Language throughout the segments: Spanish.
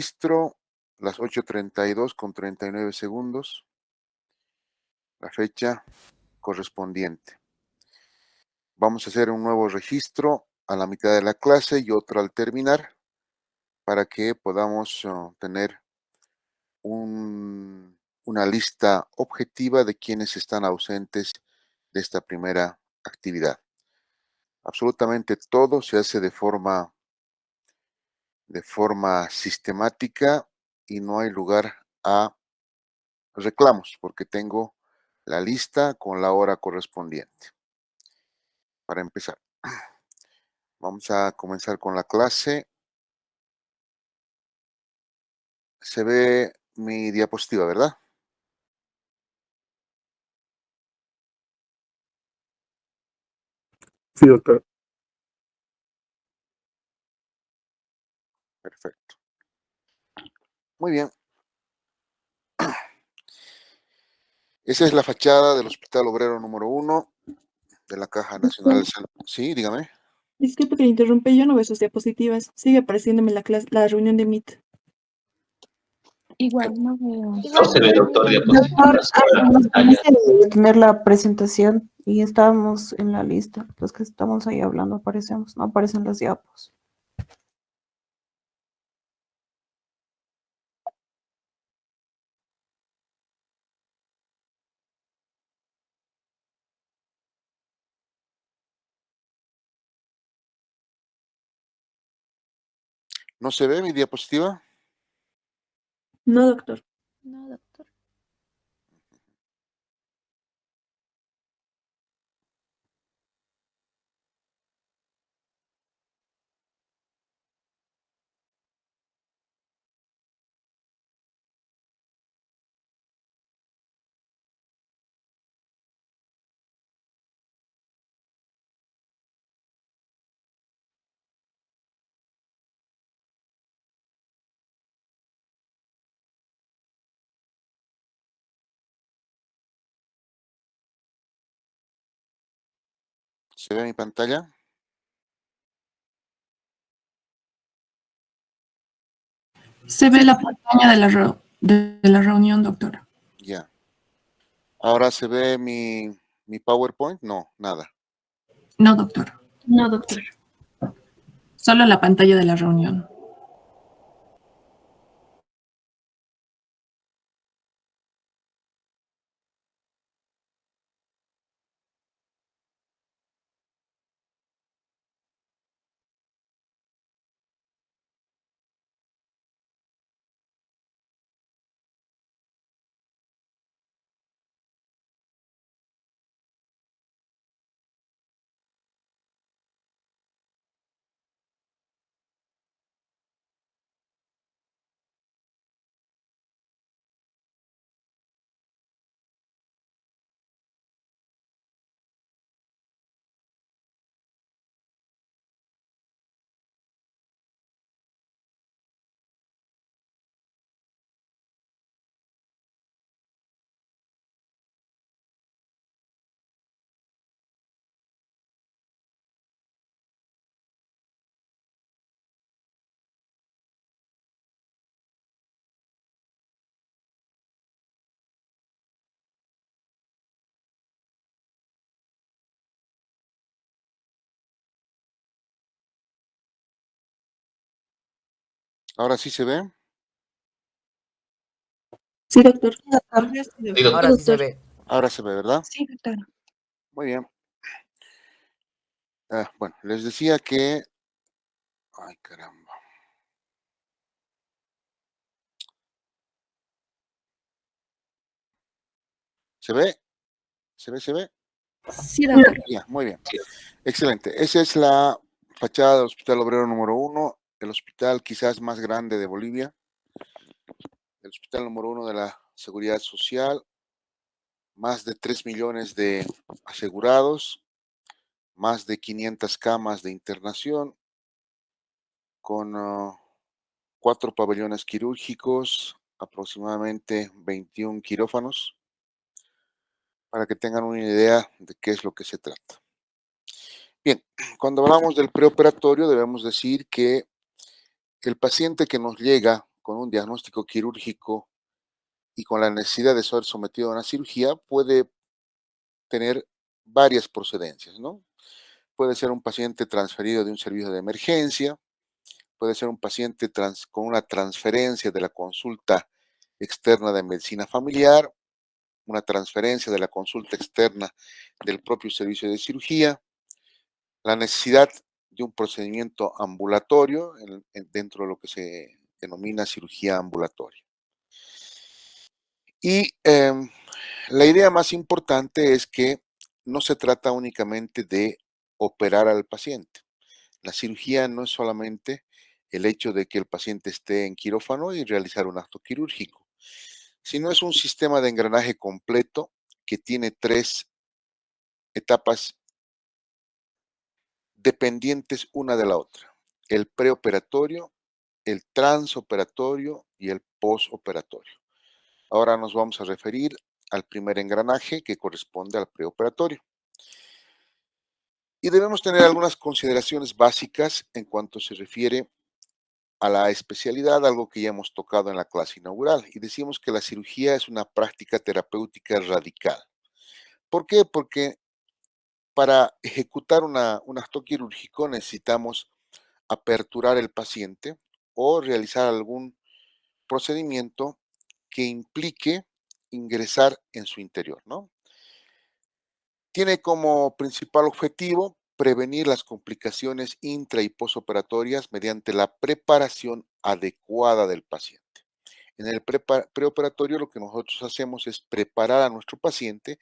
registro, las 8:32:39, la fecha correspondiente. Vamos a hacer un nuevo registro a la mitad de la clase y otro al terminar para que podamos tener una lista objetiva de quienes están ausentes de esta primera actividad. Absolutamente todo se hace de forma sistemática y no hay lugar a reclamos porque tengo la lista con la hora correspondiente. Para empezar, vamos a comenzar con la clase. Se ve mi diapositiva, ¿verdad? Sí, doctor. Perfecto. Muy bien. Esa es la fachada del Hospital Obrero número 1 de la Caja Nacional de Salud. Sí, dígame. Disculpe que le interrumpe, yo no veo sus diapositivas. Sigue apareciéndome la reunión de Meet. Igual, no veo. No se ve, doctor, Doctor, diapositivas sobre la pantalla. de tener la presentación y estábamos en la lista. Los que estamos ahí hablando aparecemos, no aparecen las diapos. ¿No se ve mi diapositiva? No, doctor. No, doctor. ¿Se ve mi pantalla? Se ve la pantalla de la reunión, doctora. Ya. ¿Ahora se ve mi PowerPoint? No, nada. No, doctor. No, doctor. Solo la pantalla de la reunión. ¿Ahora sí se ve? Sí, doctor. Sí, doctor. Ahora sí se ve. Ahora se ve, ¿verdad? Sí, doctor. Muy bien. Bueno, les decía que... Ay, caramba. ¿Se ve? ¿Se ve? ¿Se ve? Sí, doctor. Ya, muy bien. Excelente. Esa es la fachada del Hospital Obrero número 1, el hospital quizás más grande de Bolivia, el hospital número 1 de la Seguridad Social, más de 3 millones de asegurados, más de 500 camas de internación, con 4 pabellones quirúrgicos, aproximadamente 21 quirófanos, para que tengan una idea de qué es lo que se trata. Bien, cuando hablamos del preoperatorio debemos decir que el paciente que nos llega con un diagnóstico quirúrgico y con la necesidad de ser sometido a una cirugía puede tener varias procedencias, ¿no? Puede ser un paciente transferido de un servicio de emergencia, puede ser un paciente con una transferencia de la consulta externa de medicina familiar, una transferencia de la consulta externa del propio servicio de cirugía, la necesidad de un procedimiento ambulatorio dentro de lo que se denomina cirugía ambulatoria. Y la idea más importante es que no se trata únicamente de operar al paciente. La cirugía no es solamente el hecho de que el paciente esté en quirófano y realizar un acto quirúrgico, sino es un sistema de engranaje completo que tiene 3 etapas dependientes una de la otra: el preoperatorio, el transoperatorio y el posoperatorio. Ahora nos vamos a referir al primer engranaje, que corresponde al preoperatorio. Y debemos tener algunas consideraciones básicas en cuanto se refiere a la especialidad, algo que ya hemos tocado en la clase inaugural, y decimos que la cirugía es una práctica terapéutica radical. ¿Por qué? Porque para ejecutar un acto quirúrgico necesitamos aperturar el paciente o realizar algún procedimiento que implique ingresar en su interior, ¿no? Tiene como principal objetivo prevenir las complicaciones intra y posoperatorias mediante la preparación adecuada del paciente. En el preoperatorio lo que nosotros hacemos es preparar a nuestro paciente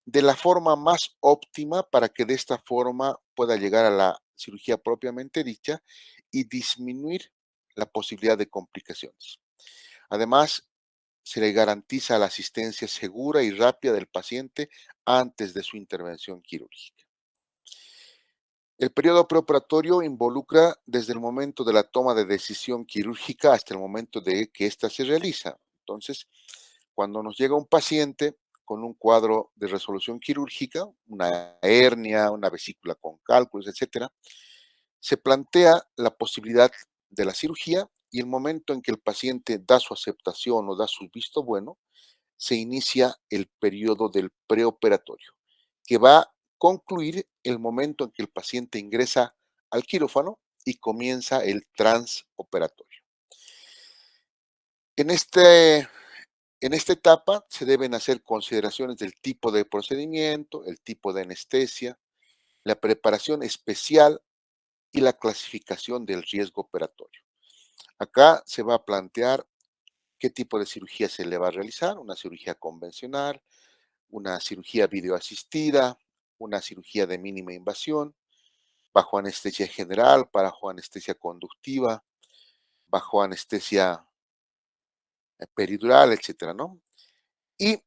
de la forma más óptima para que de esta forma pueda llegar a la cirugía propiamente dicha y disminuir la posibilidad de complicaciones. Además, se le garantiza la asistencia segura y rápida del paciente antes de su intervención quirúrgica. El periodo preoperatorio involucra desde el momento de la toma de decisión quirúrgica hasta el momento de que ésta se realiza. Entonces, cuando nos llega un paciente con un cuadro de resolución quirúrgica, una hernia, una vesícula con cálculos, etcétera, se plantea la posibilidad de la cirugía y el momento en que el paciente da su aceptación o da su visto bueno, se inicia el periodo del preoperatorio, que va a concluir el momento en que el paciente ingresa al quirófano y comienza el transoperatorio. En, este, en esta etapa se deben hacer consideraciones del tipo de procedimiento, el tipo de anestesia, la preparación especial y la clasificación del riesgo operatorio. Acá se va a plantear qué tipo de cirugía se le va a realizar: una cirugía convencional, una cirugía videoasistida, una cirugía de mínima invasión, bajo anestesia general, bajo anestesia conductiva, bajo anestesia peridural, etcétera, ¿no? Y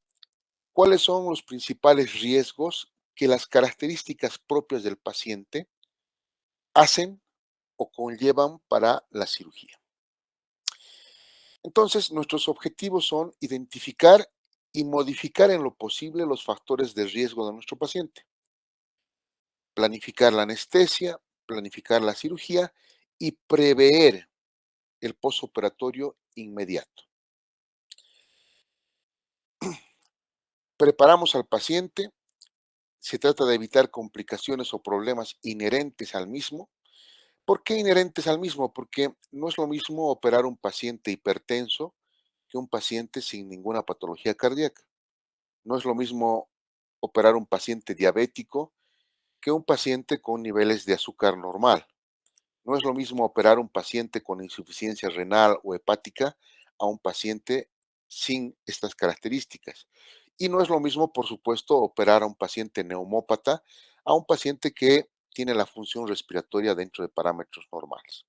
cuáles son los principales riesgos que las características propias del paciente hacen o conllevan para la cirugía. Entonces, nuestros objetivos son identificar y modificar en lo posible los factores de riesgo de nuestro paciente, planificar la anestesia, planificar la cirugía y prever el posoperatorio inmediato. Preparamos al paciente. Se trata de evitar complicaciones o problemas inherentes al mismo. ¿Por qué inherentes al mismo? Porque no es lo mismo operar un paciente hipertenso que un paciente sin ninguna patología cardíaca. No es lo mismo operar un paciente diabético que un paciente con niveles de azúcar normal. No es lo mismo operar un paciente con insuficiencia renal o hepática a un paciente sin estas características. Y no es lo mismo, por supuesto, operar a un paciente neumópata a un paciente que tiene la función respiratoria dentro de parámetros normales.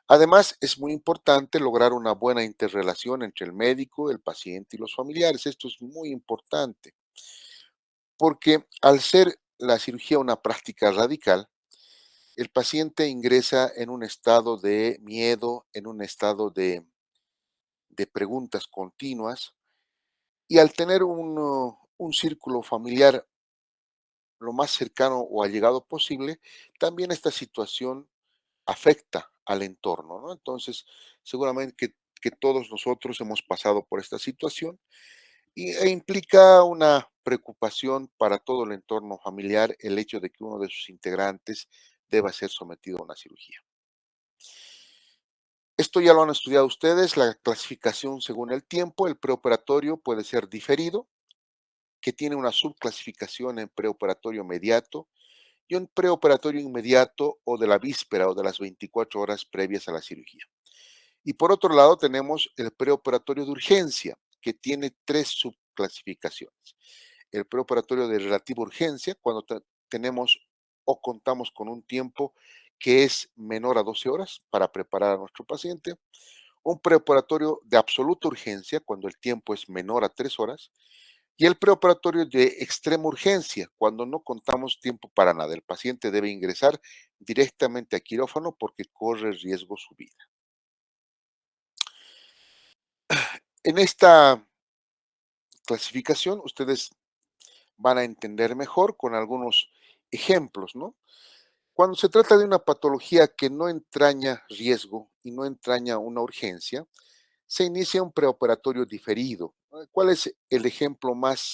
Además, es muy importante lograr una buena interrelación entre el médico, el paciente y los familiares. Esto es muy importante porque al ser la cirugía una práctica radical, el paciente ingresa en un estado de miedo, en un estado de preguntas continuas, y al tener un círculo familiar lo más cercano o allegado posible, también esta situación afecta al entorno, ¿no? Entonces, seguramente que que todos nosotros hemos pasado por esta situación e implica una preocupación para todo el entorno familiar el hecho de que uno de sus integrantes deba ser sometido a una cirugía. Esto ya lo han estudiado ustedes, la clasificación según el tiempo. El preoperatorio puede ser diferido, que tiene una subclasificación en preoperatorio inmediato y un preoperatorio inmediato o de la víspera o de las 24 horas previas a la cirugía. Y por otro lado tenemos el preoperatorio de urgencia, que tiene 3 subclasificaciones. El preoperatorio de relativa urgencia, cuando tenemos o contamos con un tiempo que es menor a 12 horas para preparar a nuestro paciente. Un preoperatorio de absoluta urgencia, cuando el tiempo es menor a 3 horas. Y el preoperatorio de extrema urgencia, cuando no contamos tiempo para nada. El paciente debe ingresar directamente a quirófano porque corre riesgo su vida. En esta clasificación ustedes van a entender mejor con algunos ejemplos, ¿no? Cuando se trata de una patología que no entraña riesgo y no entraña una urgencia, se inicia un preoperatorio diferido. ¿Cuál es el ejemplo más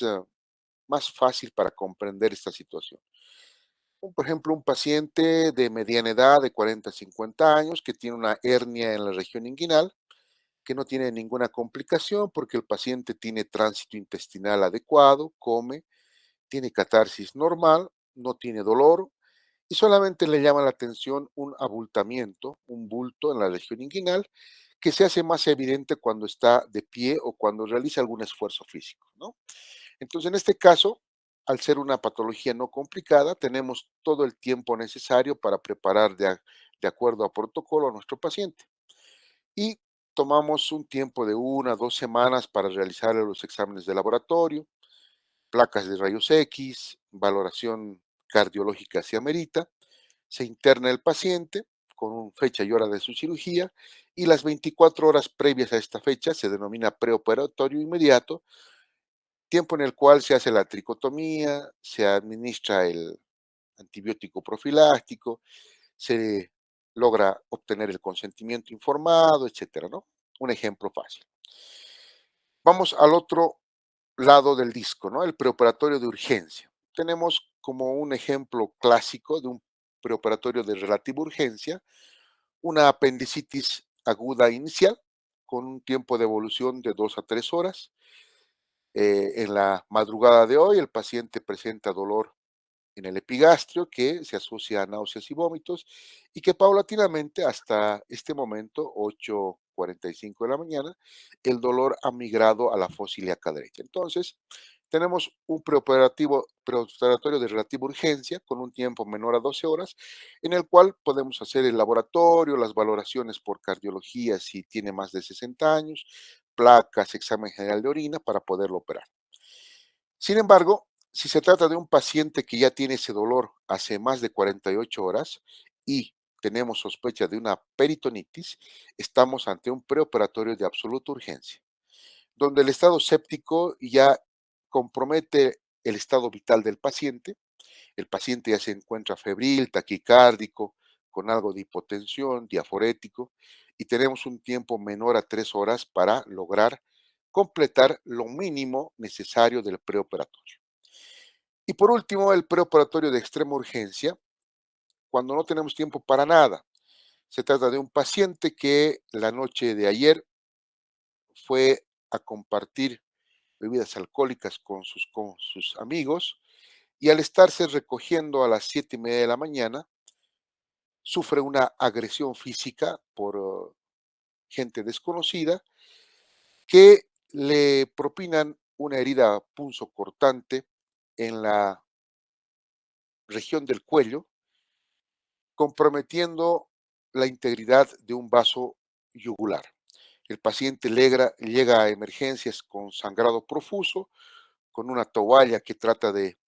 fácil para comprender esta situación? Por ejemplo, un paciente de mediana edad, de 40 a 50 años, que tiene una hernia en la región inguinal, que no tiene ninguna complicación porque el paciente tiene tránsito intestinal adecuado, come, tiene catarsis normal, no tiene dolor y solamente le llama la atención un abultamiento, un bulto en la región inguinal que se hace más evidente cuando está de pie o cuando realiza algún esfuerzo físico, ¿no? Entonces, en este caso, al ser una patología no complicada, tenemos todo el tiempo necesario para preparar de acuerdo a protocolo a nuestro paciente. Y tomamos un tiempo de 1 a 2 semanas para realizar los exámenes de laboratorio, placas de rayos X, valoración cardiológica si amerita, se interna el paciente con fecha y hora de su cirugía y las 24 horas previas a esta fecha se denomina preoperatorio inmediato, tiempo en el cual se hace la tricotomía, se administra el antibiótico profiláctico, se logra obtener el consentimiento informado, etcétera, ¿no? Un ejemplo fácil. Vamos al otro lado del disco, ¿no? El preoperatorio de urgencia. Tenemos como un ejemplo clásico de un preoperatorio de relativa urgencia, una apendicitis aguda inicial con un tiempo de evolución de 2 a 3 horas. En la madrugada de hoy, el paciente presenta dolor en el epigastrio que se asocia a náuseas y vómitos y que paulatinamente hasta este momento, 8:45 de la mañana, el dolor ha migrado a la fosa ilíaca derecha. Entonces, tenemos un preoperatorio de relativa urgencia con un tiempo menor a 12 horas, en el cual podemos hacer el laboratorio, las valoraciones por cardiología si tiene más de 60 años, placas, examen general de orina para poderlo operar. Sin embargo, si se trata de un paciente que ya tiene ese dolor hace más de 48 horas y tenemos sospecha de una peritonitis, estamos ante un preoperatorio de absoluta urgencia, donde el estado séptico ya compromete el estado vital del paciente. El paciente ya se encuentra febril, taquicárdico, con algo de hipotensión, diaforético, y tenemos un tiempo menor a 3 horas para lograr completar lo mínimo necesario del preoperatorio. Y por último, el preoperatorio de extrema urgencia, cuando no tenemos tiempo para nada. Se trata de un paciente que la noche de ayer fue a compartir bebidas alcohólicas con sus amigos y al estarse recogiendo a las 7:30 de la mañana, sufre una agresión física por gente desconocida que le propinan una herida punzocortante en la región del cuello, comprometiendo la integridad de un vaso yugular. El paciente llega a emergencias con sangrado profuso, con una toalla que trata de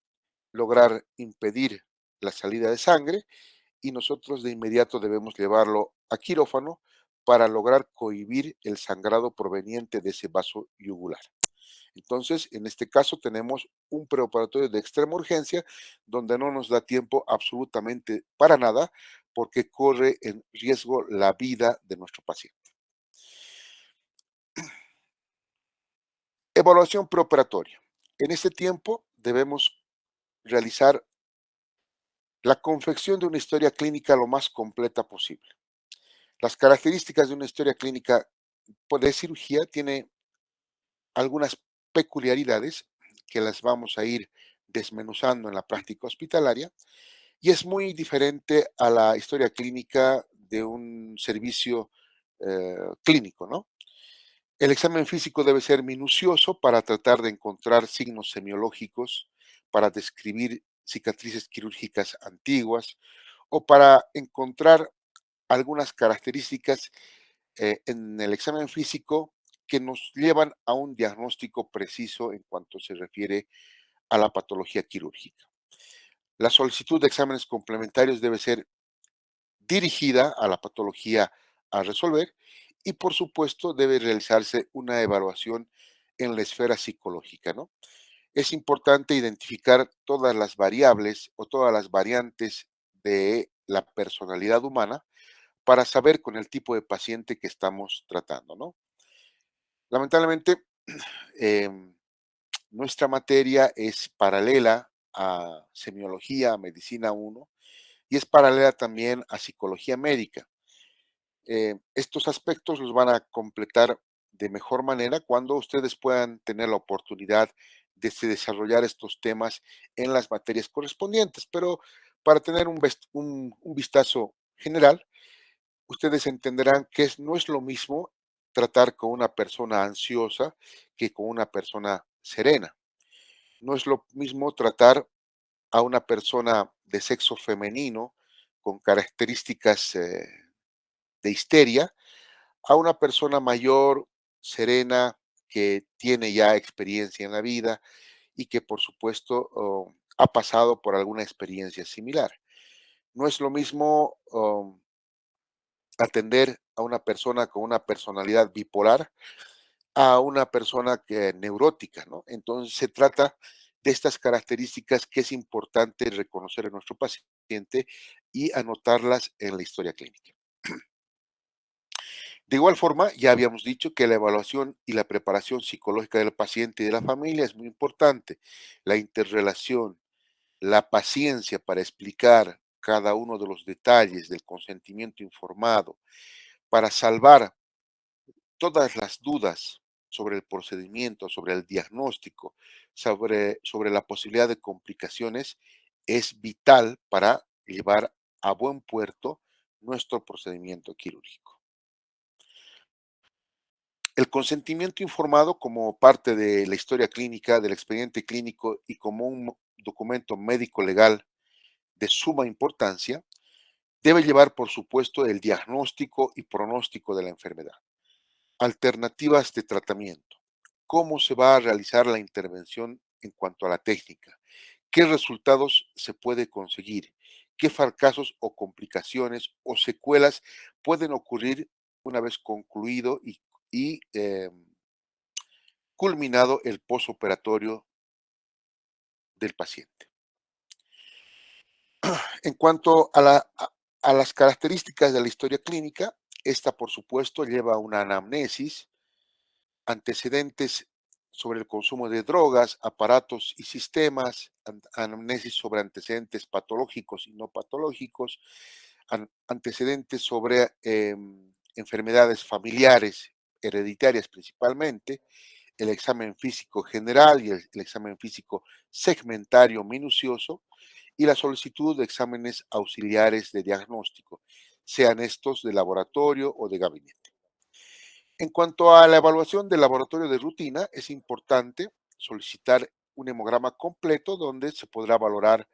lograr impedir la salida de sangre y nosotros de inmediato debemos llevarlo a quirófano para lograr cohibir el sangrado proveniente de ese vaso yugular. Entonces, en este caso tenemos un preoperatorio de extrema urgencia donde no nos da tiempo absolutamente para nada porque corre en riesgo la vida de nuestro paciente. Evaluación preoperatoria. En este tiempo debemos realizar la confección de una historia clínica lo más completa posible. Las características de una historia clínica de cirugía tiene algunas peculiaridades que las vamos a ir desmenuzando en la práctica hospitalaria y es muy diferente a la historia clínica de un servicio clínico, ¿no? El examen físico debe ser minucioso para tratar de encontrar signos semiológicos, para describir cicatrices quirúrgicas antiguas o para encontrar algunas características en el examen físico que nos llevan a un diagnóstico preciso en cuanto se refiere a la patología quirúrgica. La solicitud de exámenes complementarios debe ser dirigida a la patología a resolver y por supuesto debe realizarse una evaluación en la esfera psicológica, ¿no? Es importante identificar todas las variables o todas las variantes de la personalidad humana para saber con el tipo de paciente que estamos tratando, ¿no? Lamentablemente, em, nuestra materia es paralela a semiología, a medicina 1, y es paralela también a psicología médica. Estos aspectos los van a completar de mejor manera cuando ustedes puedan tener la oportunidad de desarrollar estos temas en las materias correspondientes, pero para tener un vistazo general, ustedes entenderán que no es lo mismo tratar con una persona ansiosa que con una persona serena. No es lo mismo tratar a una persona de sexo femenino con características de histeria a una persona mayor, serena, que tiene ya experiencia en la vida y que por supuesto ha pasado por alguna experiencia similar. No es lo mismo atender a una persona con una personalidad bipolar a una persona neurótica, ¿no? Entonces se trata de estas características que es importante reconocer en nuestro paciente y anotarlas en la historia clínica. De igual forma, ya habíamos dicho que la evaluación y la preparación psicológica del paciente y de la familia es muy importante. La interrelación, la paciencia para explicar cada uno de los detalles del consentimiento informado, para salvar todas las dudas sobre el procedimiento, sobre el diagnóstico, sobre la posibilidad de complicaciones, es vital para llevar a buen puerto nuestro procedimiento quirúrgico. El consentimiento informado como parte de la historia clínica, del expediente clínico y como un documento médico legal de suma importancia, debe llevar, por supuesto, el diagnóstico y pronóstico de la enfermedad. Alternativas de tratamiento. ¿Cómo se va a realizar la intervención en cuanto a la técnica? ¿Qué resultados se puede conseguir? ¿Qué fracasos o complicaciones o secuelas pueden ocurrir una vez concluido y culminado el posoperatorio del paciente? En cuanto a las características de la historia clínica, esta por supuesto lleva una anamnesis, antecedentes sobre el consumo de drogas, aparatos y sistemas, anamnesis sobre antecedentes patológicos y no patológicos, antecedentes sobre enfermedades familiares, hereditarias principalmente, el examen físico general y el examen físico segmentario minucioso y la solicitud de exámenes auxiliares de diagnóstico, sean estos de laboratorio o de gabinete. En cuanto a la evaluación del laboratorio de rutina, es importante solicitar un hemograma completo donde se podrá valorar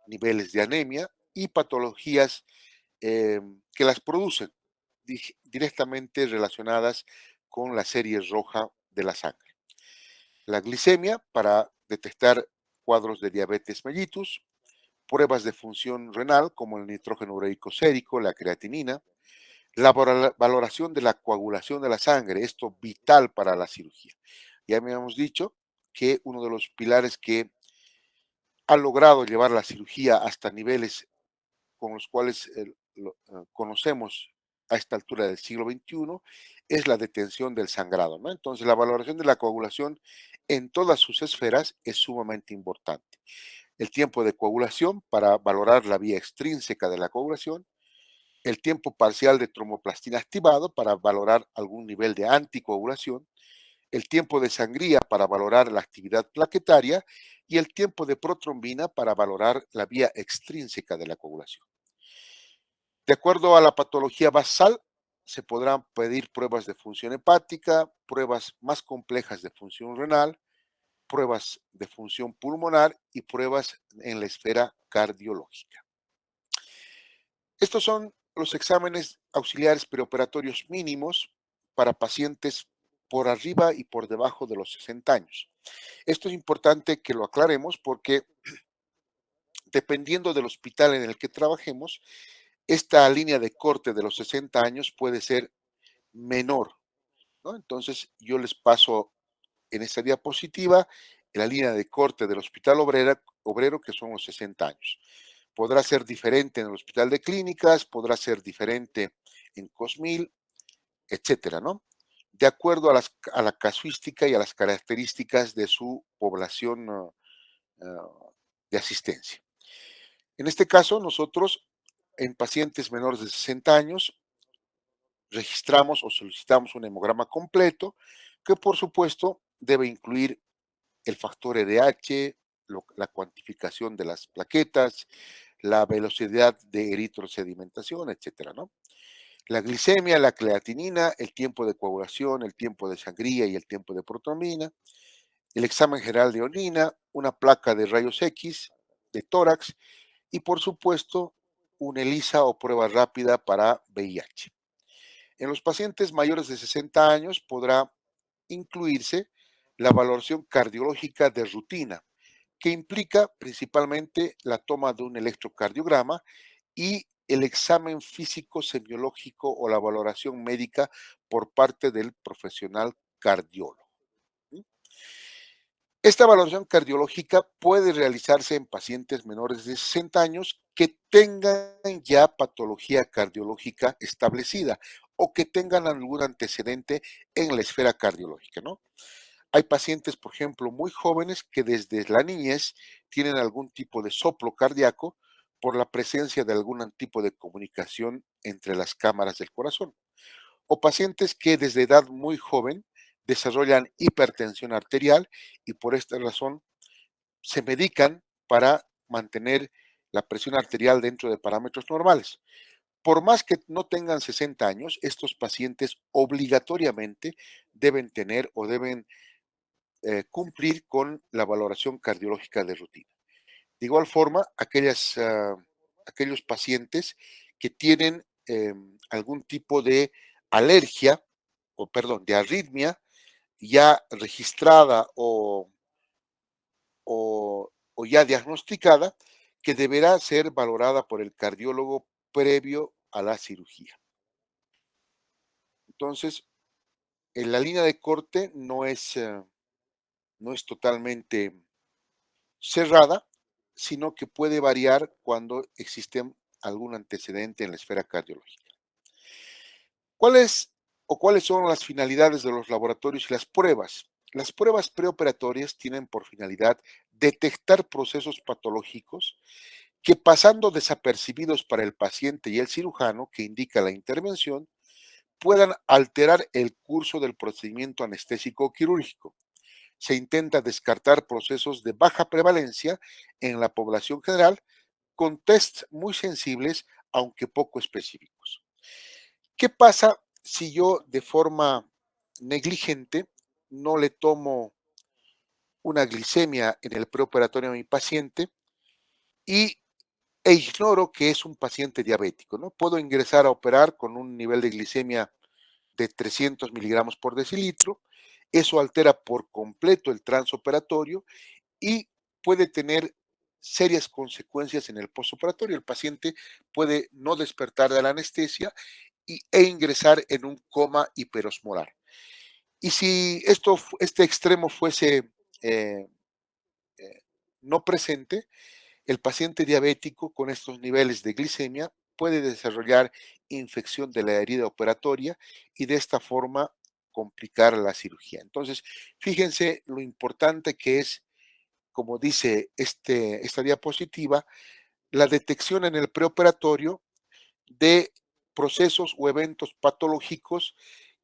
niveles de anemia y patologías que las producen directamente relacionadas con la serie roja de la sangre. La glicemia para detectar cuadros de diabetes mellitus, pruebas de función renal como el nitrógeno ureico sérico, la creatinina, la valoración de la coagulación de la sangre, esto vital para la cirugía. Ya me habíamos dicho que uno de los pilares que ha logrado llevar la cirugía hasta niveles con los cuales conocemos a esta altura del siglo XXI es la detención del sangrado, ¿no? Entonces, la valoración de la coagulación en todas sus esferas es sumamente importante. El tiempo de coagulación para valorar la vía extrínseca de la coagulación, el tiempo parcial de tromboplastina activado para valorar algún nivel de anticoagulación, el tiempo de sangría para valorar la actividad plaquetaria y el tiempo de protrombina para valorar la vía extrínseca de la coagulación. De acuerdo a la patología basal, se podrán pedir pruebas de función hepática, pruebas más complejas de función renal, pruebas de función pulmonar y pruebas en la esfera cardiológica. Estos son los exámenes auxiliares preoperatorios mínimos para pacientes por arriba y por debajo de los 60 años. Esto es importante que lo aclaremos porque dependiendo del hospital en el que trabajemos, esta línea de corte de los 60 años puede ser menor, ¿no? Entonces, yo les paso en esta diapositiva la línea de corte del Hospital Obrero, que son los 60 años. Podrá ser diferente en el Hospital de Clínicas, podrá ser diferente en Cosmil, etcétera, ¿no? De acuerdo a la casuística y a las características de su población de asistencia. En este caso, nosotros, en pacientes menores de 60 años, registramos o solicitamos un hemograma completo que, por supuesto, debe incluir el factor RH, la cuantificación de las plaquetas, la velocidad de eritrosedimentación, etcétera, ¿no? La glicemia, la creatinina, el tiempo de coagulación, el tiempo de sangría y el tiempo de protrombina, el examen general de orina, una placa de rayos X, de tórax y, por supuesto, una ELISA o prueba rápida para VIH. En los pacientes mayores de 60 años podrá incluirse la valoración cardiológica de rutina, que implica principalmente la toma de un electrocardiograma y el examen físico semiológico o la valoración médica por parte del profesional cardiólogo. Esta valoración cardiológica puede realizarse en pacientes menores de 60 años que tengan ya patología cardiológica establecida o que tengan algún antecedente en la esfera cardiológica, ¿no? Hay pacientes, por ejemplo, muy jóvenes que desde la niñez tienen algún tipo de soplo cardíaco por la presencia de algún tipo de comunicación entre las cámaras del corazón. O pacientes que desde edad muy joven desarrollan hipertensión arterial y por esta razón se medican para mantener la presión arterial dentro de parámetros normales. Por más que no tengan 60 años, estos pacientes obligatoriamente deben tener o deben cumplir con la valoración cardiológica de rutina. De igual forma, aquellos pacientes que tienen algún tipo de alergia, o perdón, de arritmia ya registrada o ya diagnosticada, que deberá ser valorada por el cardiólogo previo a la cirugía. Entonces, en la línea de corte no es totalmente cerrada, sino que puede variar cuando existe algún antecedente en la esfera cardiológica. ¿Cuáles son las finalidades de los laboratorios y las pruebas? Las pruebas preoperatorias tienen por finalidad detectar procesos patológicos que, pasando desapercibidos para el paciente y el cirujano que indica la intervención, puedan alterar el curso del procedimiento anestésico quirúrgico. Se intenta descartar procesos de baja prevalencia en la población general con tests muy sensibles, aunque poco específicos. ¿Qué pasa si yo de forma negligente no le tomo una glicemia en el preoperatorio a mi paciente e ignoro que es un paciente diabético, ¿no? Puedo ingresar a operar con un nivel de glicemia de 300 miligramos por decilitro, eso altera por completo el transoperatorio y puede tener serias consecuencias en el postoperatorio. El paciente puede no despertar de la anestesia e ingresar en un coma hiperosmolar. Y si este extremo fuese eh, no presente, el paciente diabético con estos niveles de glicemia puede desarrollar infección de la herida operatoria y de esta forma complicar la cirugía. Entonces, fíjense lo importante que es, como dice esta diapositiva, la detección en el preoperatorio de procesos o eventos patológicos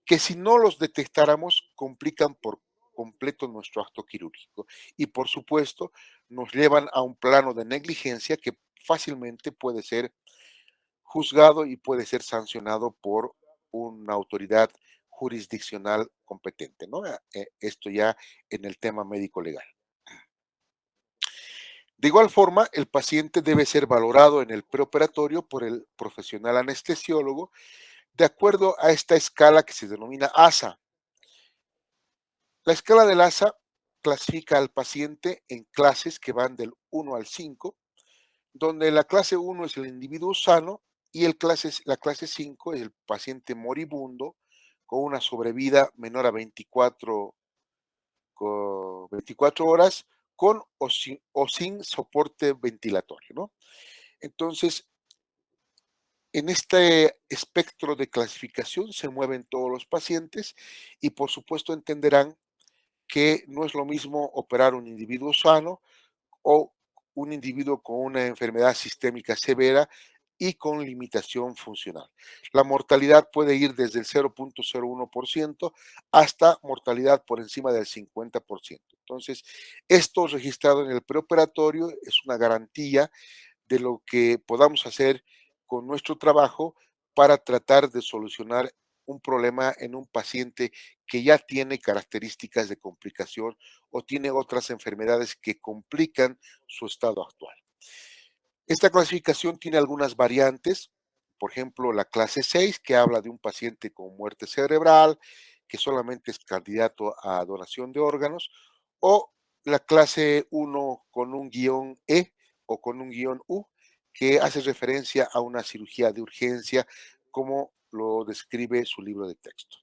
que si no los detectáramos complican por completo nuestro acto quirúrgico y por supuesto nos llevan a un plano de negligencia que fácilmente puede ser juzgado y puede ser sancionado por una autoridad jurisdiccional competente, ¿no? Esto ya en el tema médico legal. De igual forma, el paciente debe ser valorado en el preoperatorio por el profesional anestesiólogo de acuerdo a esta escala que se denomina ASA. La escala del ASA clasifica al paciente en clases que van del 1 al 5, donde la clase 1 es el individuo sano y la clase 5 es el paciente moribundo con una sobrevida menor a 24 horas con o sin soporte ventilatorio, ¿no? Entonces, en este espectro de clasificación se mueven todos los pacientes y por supuesto entenderán que no es lo mismo operar un individuo sano o un individuo con una enfermedad sistémica severa y con limitación funcional. La mortalidad puede ir desde el 0.01% hasta mortalidad por encima del 50%. Entonces, esto registrado en el preoperatorio es una garantía de lo que podamos hacer con nuestro trabajo para tratar de solucionar un problema en un paciente que ya tiene características de complicación o tiene otras enfermedades que complican su estado actual. Esta clasificación tiene algunas variantes, por ejemplo, la clase 6, que habla de un paciente con muerte cerebral, que solamente es candidato a donación de órganos, o la clase 1 con un guión E o con un guión U, que hace referencia a una cirugía de urgencia, como lo describe su libro de texto.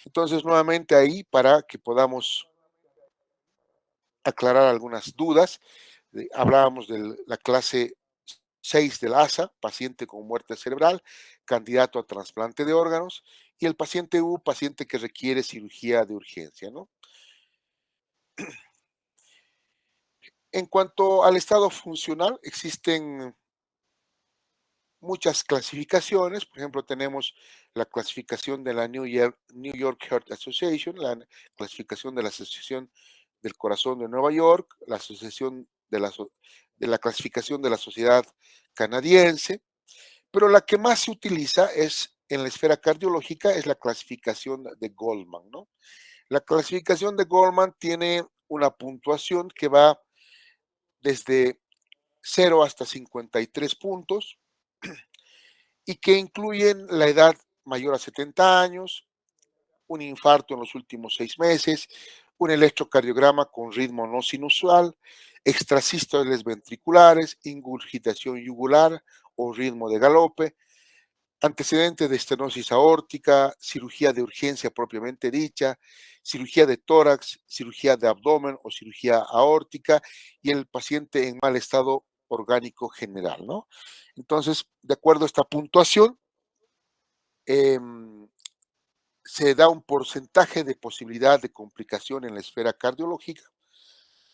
Entonces, nuevamente ahí, para que podamos aclarar algunas dudas, hablábamos de la clase 6 del ASA, paciente con muerte cerebral, candidato a trasplante de órganos, y el paciente U, paciente que requiere cirugía de urgencia, ¿no? En cuanto al estado funcional, existen muchas clasificaciones. Por ejemplo, tenemos la clasificación de la New York Heart Association, la clasificación de la Asociación del Corazón de Nueva York, la asociación de la clasificación de la Sociedad Canadiense, pero la que más se utiliza es en la esfera cardiológica es la clasificación de Goldman, ¿no? La clasificación de Goldman tiene una puntuación que va desde 0 hasta 53 puntos y que incluyen la edad mayor a 70 años, un infarto en los últimos 6 meses, un electrocardiograma con ritmo no sinusual, extrasístoles ventriculares, ingurgitación yugular o ritmo de galope, antecedente de estenosis aórtica, cirugía de urgencia propiamente dicha, cirugía de tórax, cirugía de abdomen o cirugía aórtica y el paciente en mal estado orgánico general, ¿no? Entonces, de acuerdo a esta puntuación, se da un porcentaje de posibilidad de complicación en la esfera cardiológica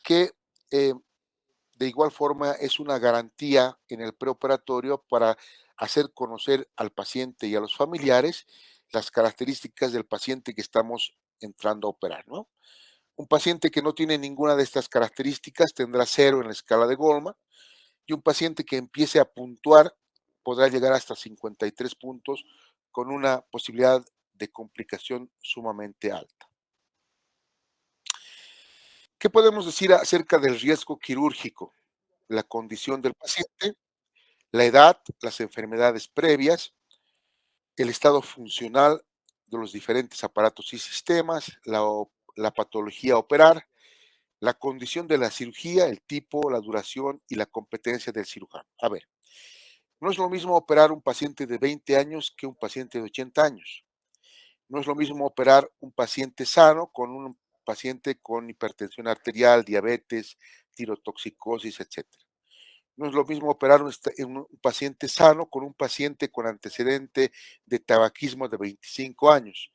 que de igual forma es una garantía en el preoperatorio para hacer conocer al paciente y a los familiares las características del paciente que estamos entrando a operar, ¿no? Un paciente que no tiene ninguna de estas características tendrá 0 en la escala de Goldman y un paciente que empiece a puntuar podrá llegar hasta 53 puntos con una posibilidad de complicación sumamente alta. ¿Qué podemos decir acerca del riesgo quirúrgico? La condición del paciente, la edad, las enfermedades previas, el estado funcional de los diferentes aparatos y sistemas, la patología a operar, la condición de la cirugía, el tipo, la duración y la competencia del cirujano. A ver, no es lo mismo operar un paciente de 20 años que un paciente de 80 años. No es lo mismo operar un paciente sano con un paciente con hipertensión arterial, diabetes, tirotoxicosis, etc. No es lo mismo operar en un paciente sano con un paciente con antecedente de tabaquismo de 25 años,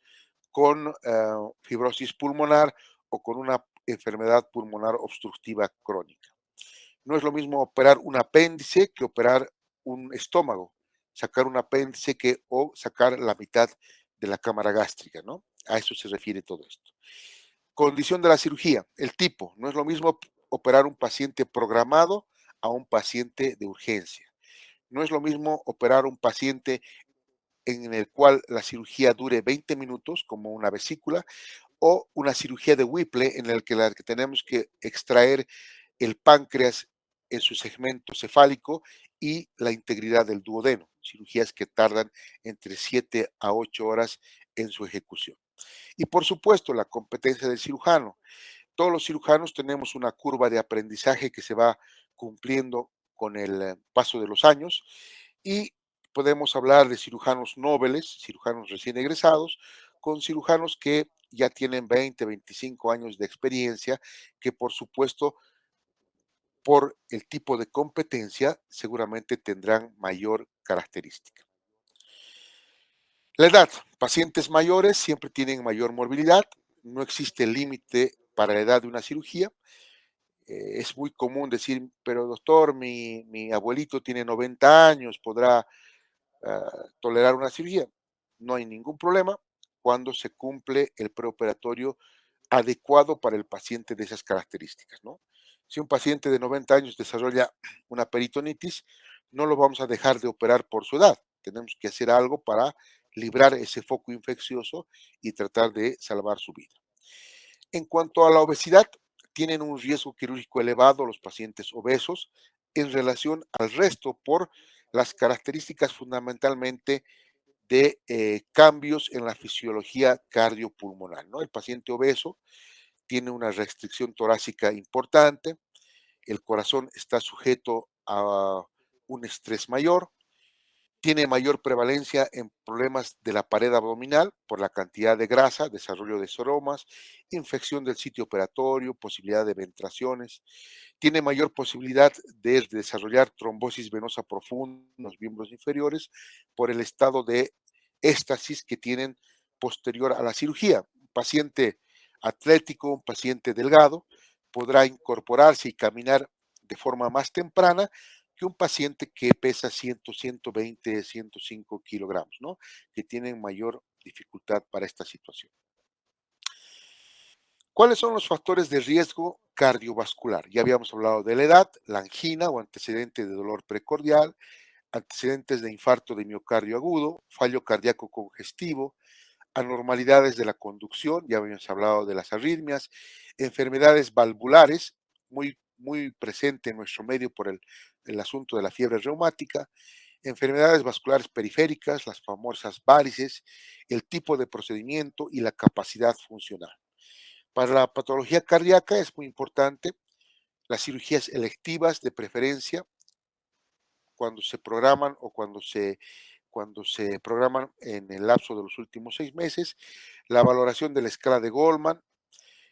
con fibrosis pulmonar o con una enfermedad pulmonar obstructiva crónica. No es lo mismo operar un apéndice que operar un estómago, sacar un apéndice o sacar la mitad de la cámara gástrica, ¿no? A eso se refiere todo esto. Condición de la cirugía, el tipo. No es lo mismo operar un paciente programado a un paciente de urgencia. No es lo mismo operar un paciente en el cual la cirugía dure 20 minutos, como una vesícula, o una cirugía de Whipple en la que tenemos que extraer el páncreas en su segmento cefálico y la integridad del duodeno, cirugías que tardan entre 7 a 8 horas en su ejecución. Y por supuesto, la competencia del cirujano. Todos los cirujanos tenemos una curva de aprendizaje que se va cumpliendo con el paso de los años y podemos hablar de cirujanos nobles, cirujanos recién egresados, con cirujanos que ya tienen 20, 25 años de experiencia, que por supuesto, por el tipo de competencia, seguramente tendrán mayor característica. La edad. Pacientes mayores siempre tienen mayor morbilidad. No existe límite para la edad de una cirugía. Es muy común decir, pero doctor, mi abuelito tiene 90 años, ¿podrá tolerar una cirugía? No hay ningún problema cuando se cumple el preoperatorio adecuado para el paciente de esas características, ¿no? Si un paciente de 90 años desarrolla una peritonitis, no lo vamos a dejar de operar por su edad. Tenemos que hacer algo para librar ese foco infeccioso y tratar de salvar su vida. En cuanto a la obesidad, tienen un riesgo quirúrgico elevado los pacientes obesos en relación al resto por las características fundamentalmente de cambios en la fisiología cardiopulmonar, ¿no? El paciente obeso tiene una restricción torácica importante, el corazón está sujeto a un estrés mayor, tiene mayor prevalencia en problemas de la pared abdominal por la cantidad de grasa, desarrollo de seromas, infección del sitio operatorio, posibilidad de ventraciones. Tiene mayor posibilidad de desarrollar trombosis venosa profunda en los miembros inferiores por el estado de éstasis que tienen posterior a la cirugía. Un paciente atlético, un paciente delgado, podrá incorporarse y caminar de forma más temprana que un paciente que pesa 100, 120, 105 kilogramos, ¿no? Que tienen mayor dificultad para esta situación. ¿Cuáles son los factores de riesgo cardiovascular? Ya habíamos hablado de la edad, la angina o antecedente de dolor precordial, antecedentes de infarto de miocardio agudo, fallo cardíaco congestivo, anormalidades de la conducción, ya habíamos hablado de las arritmias, enfermedades valvulares, muy presente en nuestro medio por el asunto de la fiebre reumática, enfermedades vasculares periféricas, las famosas varices, el tipo de procedimiento y la capacidad funcional. Para la patología cardíaca es muy importante las cirugías electivas de preferencia cuando se programan o cuando se programan en el lapso de los últimos 6 meses, la valoración de la escala de Goldman.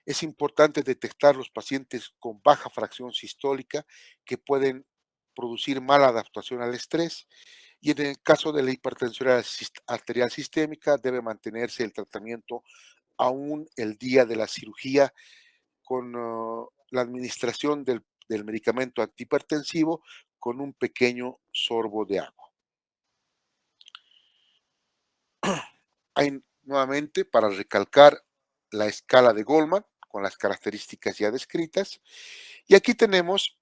Es importante detectar los pacientes con baja fracción sistólica que pueden producir mala adaptación al estrés y en el caso de la hipertensión arterial sistémica debe mantenerse el tratamiento aún el día de la cirugía con la administración del medicamento antihipertensivo con un pequeño sorbo de agua. Hay nuevamente, para recalcar, la escala de Goldman con las características ya descritas. Y aquí tenemos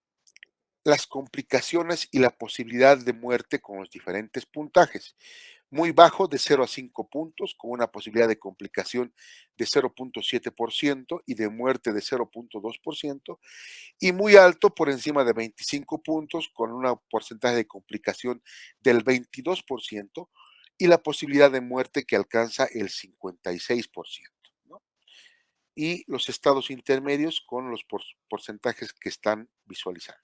las complicaciones y la posibilidad de muerte con los diferentes puntajes. Muy bajo de 0 a 5 puntos, con una posibilidad de complicación de 0.7% y de muerte de 0.2%, y muy alto por encima de 25 puntos, con un porcentaje de complicación del 22% y la posibilidad de muerte que alcanza el 56%, ¿no? Y los estados intermedios con los porcentajes que están visualizando.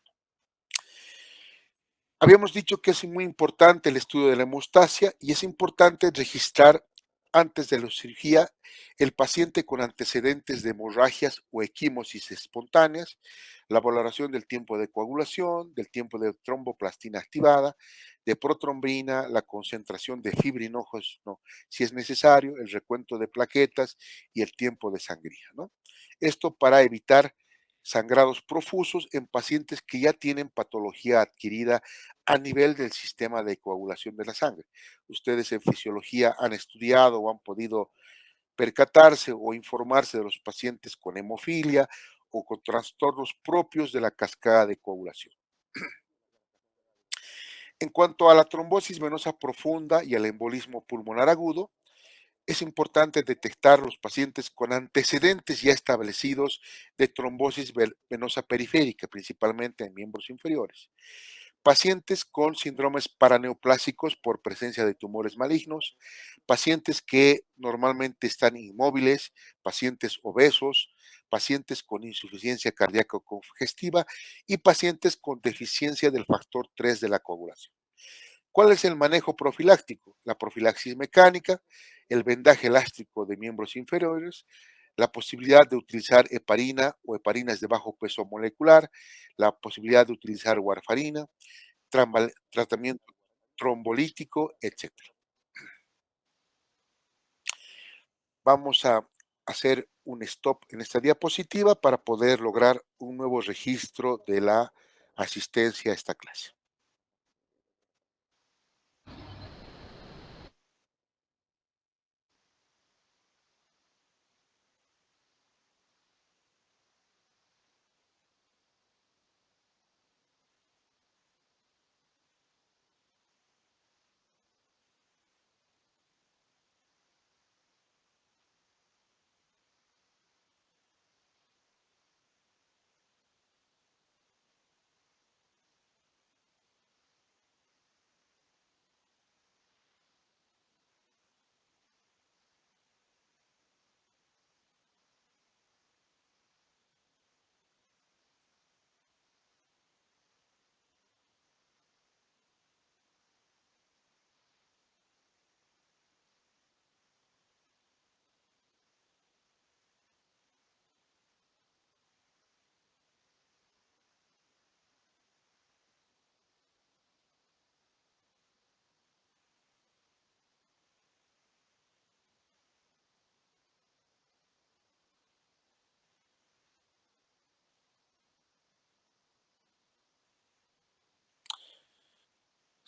Habíamos dicho que es muy importante el estudio de la hemostasia y es importante registrar antes de la cirugía, el paciente con antecedentes de hemorragias o equimosis espontáneas, la valoración del tiempo de coagulación, del tiempo de tromboplastina activada, de protrombina, la concentración de fibrinógeno si es necesario, el recuento de plaquetas y el tiempo de sangría, ¿no? Esto para evitar sangrados profusos en pacientes que ya tienen patología adquirida a nivel del sistema de coagulación de la sangre. Ustedes en fisiología han estudiado o han podido percatarse o informarse de los pacientes con hemofilia o con trastornos propios de la cascada de coagulación. En cuanto a la trombosis venosa profunda y al embolismo pulmonar agudo, es importante detectar los pacientes con antecedentes ya establecidos de trombosis venosa periférica, principalmente en miembros inferiores. Pacientes con síndromes paraneoplásicos por presencia de tumores malignos, pacientes que normalmente están inmóviles, pacientes obesos, pacientes con insuficiencia cardíaca congestiva y pacientes con deficiencia del factor 3 de la coagulación. ¿Cuál es el manejo profiláctico? La profilaxis mecánica, el vendaje elástico de miembros inferiores, la posibilidad de utilizar heparina o heparinas de bajo peso molecular, la posibilidad de utilizar warfarina, tratamiento trombolítico, etcétera. Vamos a hacer un stop en esta diapositiva para poder lograr un nuevo registro de la asistencia a esta clase.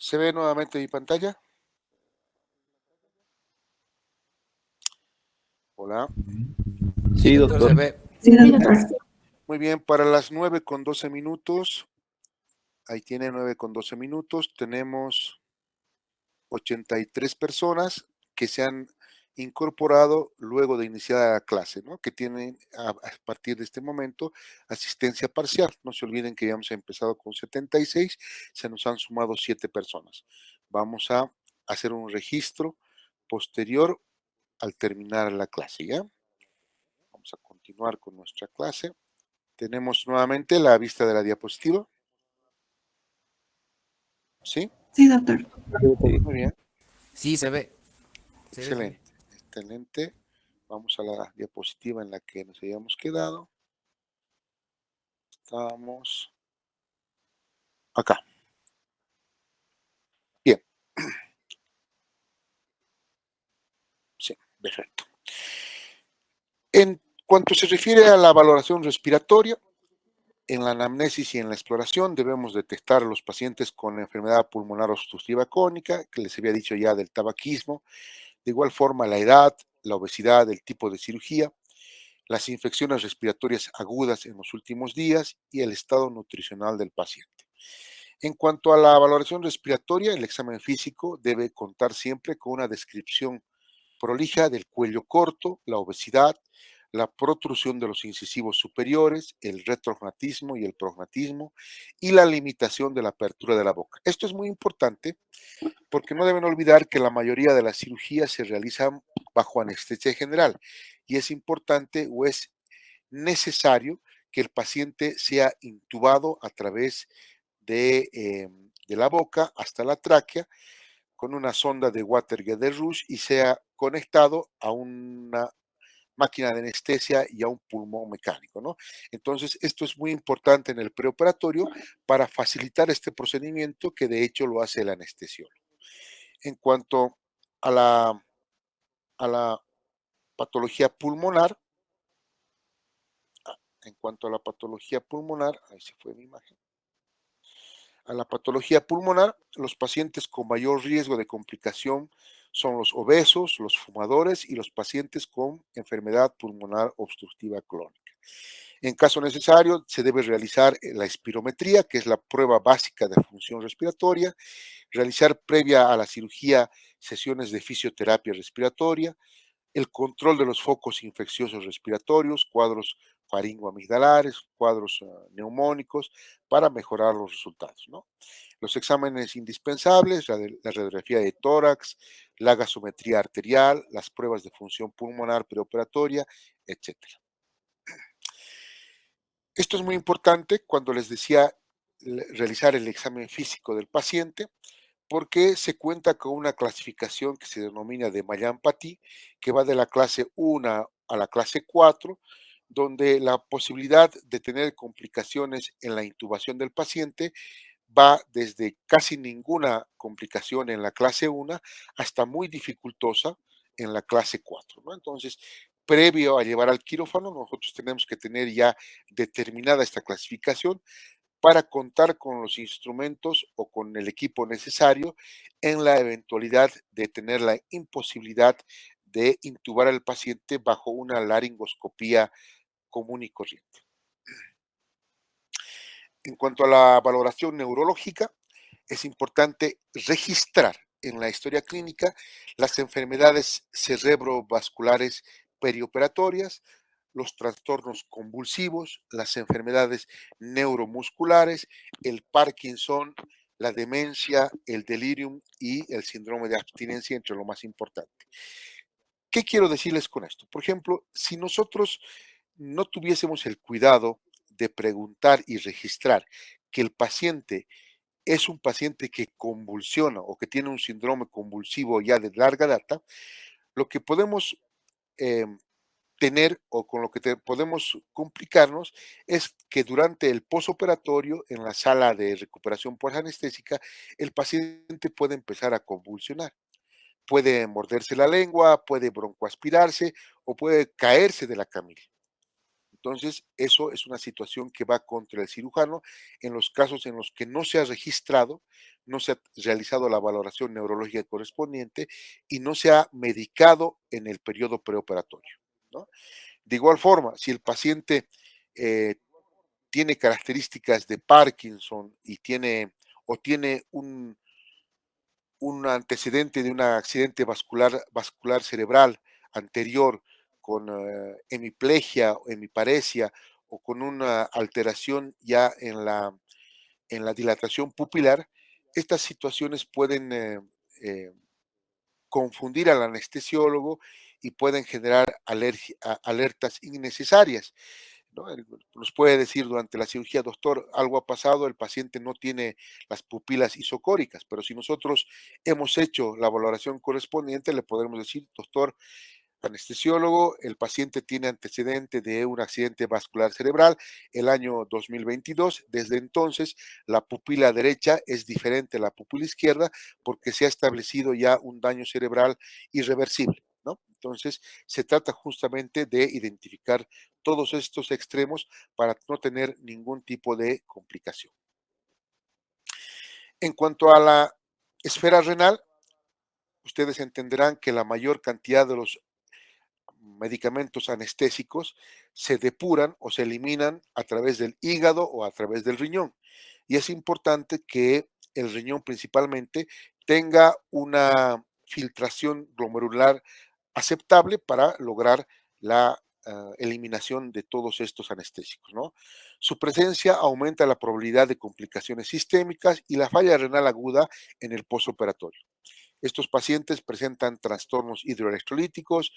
¿Se ve nuevamente mi pantalla? Hola. Sí, doctor. Se ve. Sí, doctor. Muy bien, para las 9:12, ahí tiene 9:12, tenemos 83 personas que se han incorporado luego de iniciada la clase, ¿no? Que tienen a partir de este momento asistencia parcial. No se olviden que ya hemos empezado con 76, se nos han sumado 7 personas. Vamos a hacer un registro posterior al terminar la clase, ¿ya? Vamos a continuar con nuestra clase. Tenemos nuevamente la vista de la diapositiva. ¿Sí? Sí, doctor. Muy bien. Sí, se ve. Se ve. Excelente. Excelente. Vamos a la diapositiva en la que nos habíamos quedado. Estamos acá. Bien. Sí, perfecto. En cuanto se refiere a la valoración respiratoria, en la anamnesis y en la exploración debemos detectar a los pacientes con enfermedad pulmonar obstructiva crónica, que les había dicho ya del tabaquismo, de igual forma la edad, la obesidad, el tipo de cirugía, las infecciones respiratorias agudas en los últimos días y el estado nutricional del paciente. En cuanto a la valoración respiratoria, el examen físico debe contar siempre con una descripción prolija del cuello corto, la obesidad, la protrusión de los incisivos superiores, el retrognatismo y el prognatismo y la limitación de la apertura de la boca. Esto es muy importante porque no deben olvidar que la mayoría de las cirugías se realizan bajo anestesia general y es importante o es necesario que el paciente sea intubado a través de la boca hasta la tráquea con una sonda de Watergate de Rouge y sea conectado a una máquina de anestesia y a un pulmón mecánico, ¿no? Entonces, esto es muy importante en el preoperatorio para facilitar este procedimiento que de hecho lo hace el anestesiólogo. En cuanto a la patología pulmonar, ahí se fue mi imagen. A la patología pulmonar, los pacientes con mayor riesgo de complicación son los obesos, los fumadores y los pacientes con enfermedad pulmonar obstructiva crónica. En caso necesario, se debe realizar la espirometría, que es la prueba básica de función respiratoria, realizar previa a la cirugía sesiones de fisioterapia respiratoria, el control de los focos infecciosos respiratorios, cuadros faringoamigdalares, cuadros neumónicos, para mejorar los resultados, ¿no? Los exámenes indispensables, la radiografía de tórax, la gasometría arterial, las pruebas de función pulmonar preoperatoria, etcétera. Esto es muy importante cuando les decía realizar el examen físico del paciente, porque se cuenta con una clasificación que se denomina de Mallampati, que va de la clase 1 a la clase 4, donde la posibilidad de tener complicaciones en la intubación del paciente va desde casi ninguna complicación en la clase 1 hasta muy dificultosa en la clase 4, ¿no? Entonces, previo a llevar al quirófano, nosotros tenemos que tener ya determinada esta clasificación para contar con los instrumentos o con el equipo necesario en la eventualidad de tener la imposibilidad de intubar al paciente bajo una laringoscopía común y corriente. En cuanto a la valoración neurológica, es importante registrar en la historia clínica las enfermedades cerebrovasculares perioperatorias, los trastornos convulsivos, las enfermedades neuromusculares, el Parkinson, la demencia, el delirium y el síndrome de abstinencia, entre lo más importante. ¿Qué quiero decirles con esto? Por ejemplo, si nosotros no tuviésemos el cuidado de preguntar y registrar que el paciente es un paciente que convulsiona o que tiene un síndrome convulsivo ya de larga data, lo que podemos tener o con lo que podemos complicarnos es que durante el posoperatorio en la sala de recuperación posanestésica el paciente puede empezar a convulsionar. Puede morderse la lengua, puede broncoaspirarse o puede caerse de la camilla. Entonces, eso es una situación que va contra el cirujano en los casos en los que no se ha registrado, no se ha realizado la valoración neurológica correspondiente y no se ha medicado en el periodo preoperatorio, ¿no? De igual forma, si el paciente tiene características de Parkinson y tiene un antecedente de un accidente vascular cerebral anterior con hemiplegia o hemiparesia o con una alteración ya en la dilatación pupilar, estas situaciones pueden confundir al anestesiólogo y pueden generar alertas innecesarias, ¿no? Nos puede decir durante la cirugía, doctor, algo ha pasado, el paciente no tiene las pupilas isocóricas, pero si nosotros hemos hecho la valoración correspondiente, le podremos decir, doctor, anestesiólogo, el paciente tiene antecedente de un accidente vascular cerebral el año 2022. Desde entonces, la pupila derecha es diferente a la pupila izquierda porque se ha establecido ya un daño cerebral irreversible, ¿no? Entonces, se trata justamente de identificar todos estos extremos para no tener ningún tipo de complicación. En cuanto a la esfera renal, ustedes entenderán que la mayor cantidad de los medicamentos anestésicos se depuran o se eliminan a través del hígado o a través del riñón. Y es importante que el riñón principalmente tenga una filtración glomerular aceptable para lograr la eliminación de todos estos anestésicos, ¿no? Su presencia aumenta la probabilidad de complicaciones sistémicas y la falla renal aguda en el postoperatorio. Estos pacientes presentan trastornos hidroelectrolíticos,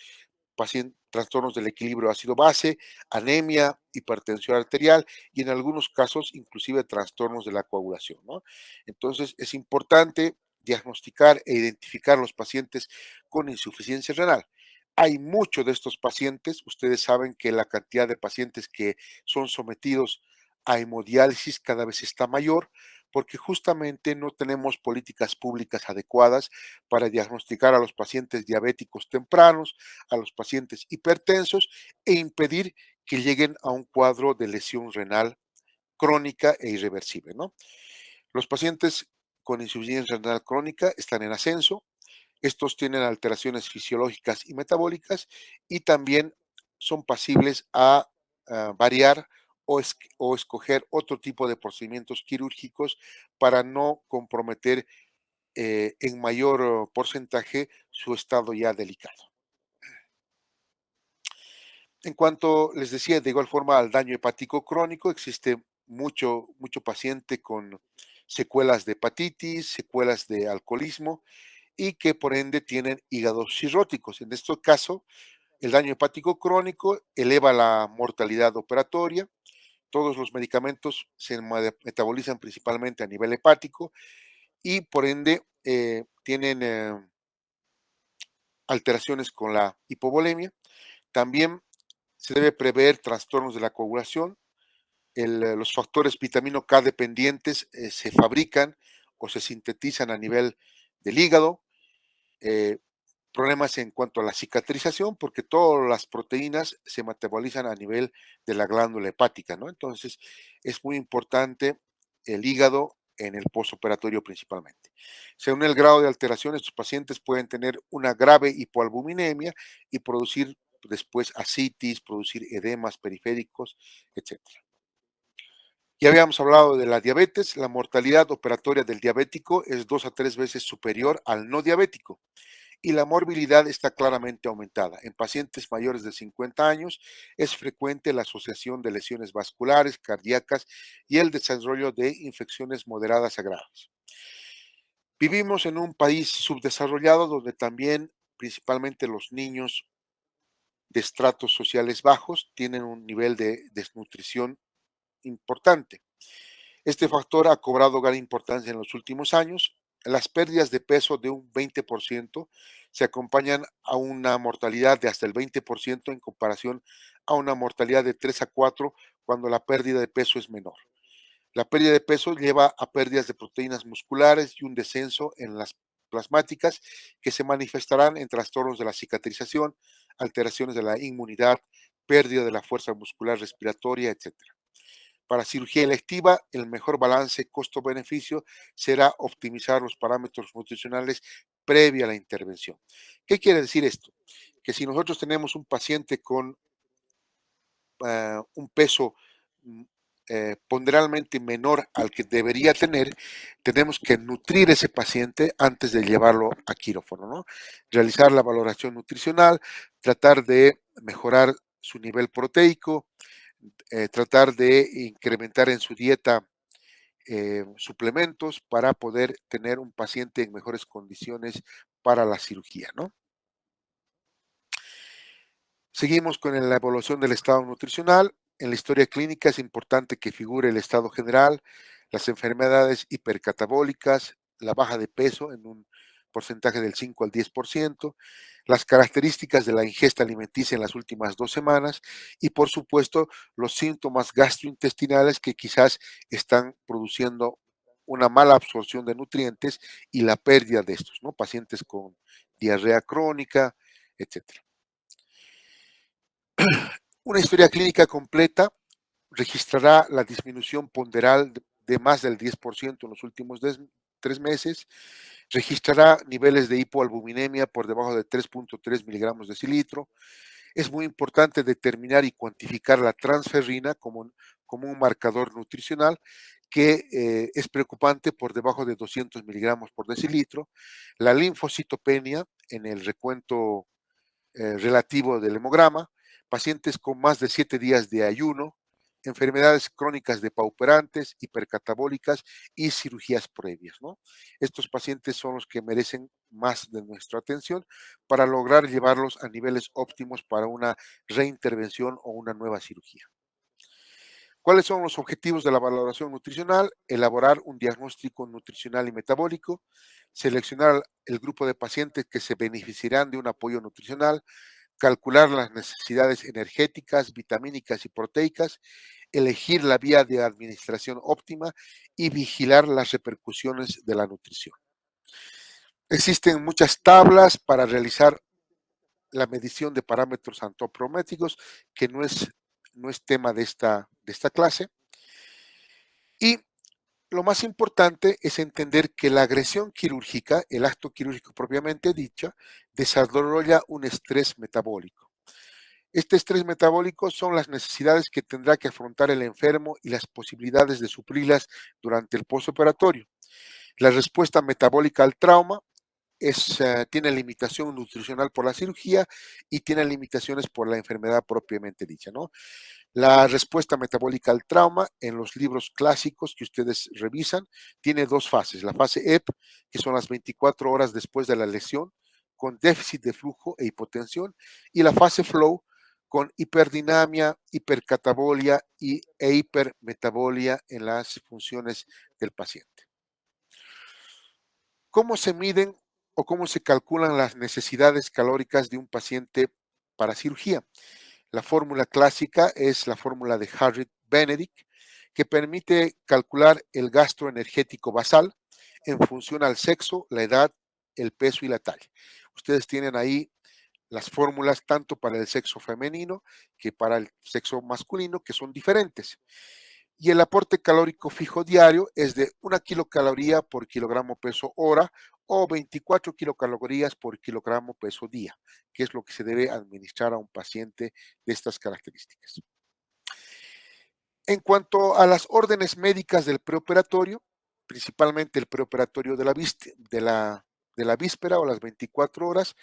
trastornos del equilibrio ácido-base, anemia, hipertensión arterial y en algunos casos inclusive trastornos de la coagulación, ¿no? Entonces es importante diagnosticar e identificar a los pacientes con insuficiencia renal. Hay muchos de estos pacientes, ustedes saben que la cantidad de pacientes que son sometidos a hemodiálisis cada vez está mayor, porque justamente no tenemos políticas públicas adecuadas para diagnosticar a los pacientes diabéticos tempranos, a los pacientes hipertensos e impedir que lleguen a un cuadro de lesión renal crónica e irreversible, ¿no? Los pacientes con insuficiencia renal crónica están en ascenso. Estos tienen alteraciones fisiológicas y metabólicas y también son pasibles a variar o escoger otro tipo de procedimientos quirúrgicos para no comprometer en mayor porcentaje su estado ya delicado. En cuanto les decía, de igual forma al daño hepático crónico, existe mucho paciente con secuelas de hepatitis, secuelas de alcoholismo y que por ende tienen hígados cirróticos. En este caso, el daño hepático crónico eleva la mortalidad operatoria. Todos los medicamentos se metabolizan principalmente a nivel hepático y por ende tienen alteraciones con la hipovolemia. También se debe prever trastornos de la coagulación. Los factores vitamino K dependientes se fabrican o se sintetizan a nivel del hígado. Problemas en cuanto a la cicatrización, porque todas las proteínas se metabolizan a nivel de la glándula hepática, ¿no? Entonces, es muy importante el hígado en el postoperatorio principalmente. Según el grado de alteración, estos pacientes pueden tener una grave hipoalbuminemia y producir después ascitis, producir edemas periféricos, etcétera. Ya habíamos hablado de la diabetes. La mortalidad operatoria del diabético es 2 a 3 veces superior al no diabético y la morbilidad está claramente aumentada. En pacientes mayores de 50 años es frecuente la asociación de lesiones vasculares, cardíacas y el desarrollo de infecciones moderadas a graves. Vivimos en un país subdesarrollado donde también principalmente los niños de estratos sociales bajos tienen un nivel de desnutrición importante. Este factor ha cobrado gran importancia en los últimos años. Las pérdidas de peso de un 20% se acompañan a una mortalidad de hasta el 20% en comparación a una mortalidad de 3 a 4 cuando la pérdida de peso es menor. La pérdida de peso lleva a pérdidas de proteínas musculares y un descenso en las plasmáticas que se manifestarán en trastornos de la cicatrización, alteraciones de la inmunidad, pérdida de la fuerza muscular respiratoria, etc. Para cirugía electiva, el mejor balance costo-beneficio será optimizar los parámetros nutricionales previa a la intervención. ¿Qué quiere decir esto? Que si nosotros tenemos un paciente con un peso ponderalmente menor al que debería tener, tenemos que nutrir ese paciente antes de llevarlo a quirófano, ¿no? Realizar la valoración nutricional, tratar de mejorar su nivel proteico, tratar de incrementar en su dieta suplementos para poder tener un paciente en mejores condiciones para la cirugía, ¿no? Seguimos con la evaluación del estado nutricional. En la historia clínica es importante que figure el estado general, las enfermedades hipercatabólicas, la baja de peso en un porcentaje del 5 al 10%, las características de la ingesta alimenticia en las últimas 2 semanas y, por supuesto, los síntomas gastrointestinales que quizás están produciendo una mala absorción de nutrientes y la pérdida de estos, ¿no? Pacientes con diarrea crónica, etcétera. Una historia clínica completa registrará la disminución ponderal de más del 10% en los últimos 3 meses, registrará niveles de hipoalbuminemia por debajo de 3.3 miligramos de decilitro. Es muy importante determinar y cuantificar la transferrina como un marcador nutricional que es preocupante por debajo de 200 miligramos por decilitro. La linfocitopenia en el recuento relativo del hemograma, pacientes con más de 7 días de ayuno, enfermedades crónicas depauperantes, hipercatabólicas y cirugías previas, ¿no? Estos pacientes son los que merecen más de nuestra atención para lograr llevarlos a niveles óptimos para una reintervención o una nueva cirugía. ¿Cuáles son los objetivos de la valoración nutricional? Elaborar un diagnóstico nutricional y metabólico, seleccionar el grupo de pacientes que se beneficiarán de un apoyo nutricional, calcular las necesidades energéticas, vitamínicas y proteicas, elegir la vía de administración óptima y vigilar las repercusiones de la nutrición. Existen muchas tablas para realizar la medición de parámetros antropométricos, que no es tema de esta clase. Y lo más importante es entender que la agresión quirúrgica, el acto quirúrgico propiamente dicho, desarrolla un estrés metabólico. Este estrés metabólico son las necesidades que tendrá que afrontar el enfermo y las posibilidades de suplirlas durante el postoperatorio. La respuesta metabólica al trauma tiene limitación nutricional por la cirugía y tiene limitaciones por la enfermedad propiamente dicha, ¿no? La respuesta metabólica al trauma en los libros clásicos que ustedes revisan tiene dos fases. La fase EP, que son las 24 horas después de la lesión, con déficit de flujo e hipotensión, y la fase flow, con hiperdinamia, hipercatabolia e hipermetabolia en las funciones del paciente. ¿Cómo se miden o cómo se calculan las necesidades calóricas de un paciente para cirugía? La fórmula clásica es la fórmula de Harrit-Benedict, que permite calcular el gasto energético basal en función al sexo, la edad, el peso y la talla. Ustedes tienen ahí las fórmulas tanto para el sexo femenino que para el sexo masculino, que son diferentes. Y el aporte calórico fijo diario es de 1 kilocaloría por kilogramo peso hora o 24 kilocalorías por kilogramo peso día, que es lo que se debe administrar a un paciente de estas características. En cuanto a las órdenes médicas del preoperatorio, principalmente el preoperatorio de la víspera o las 24 horas,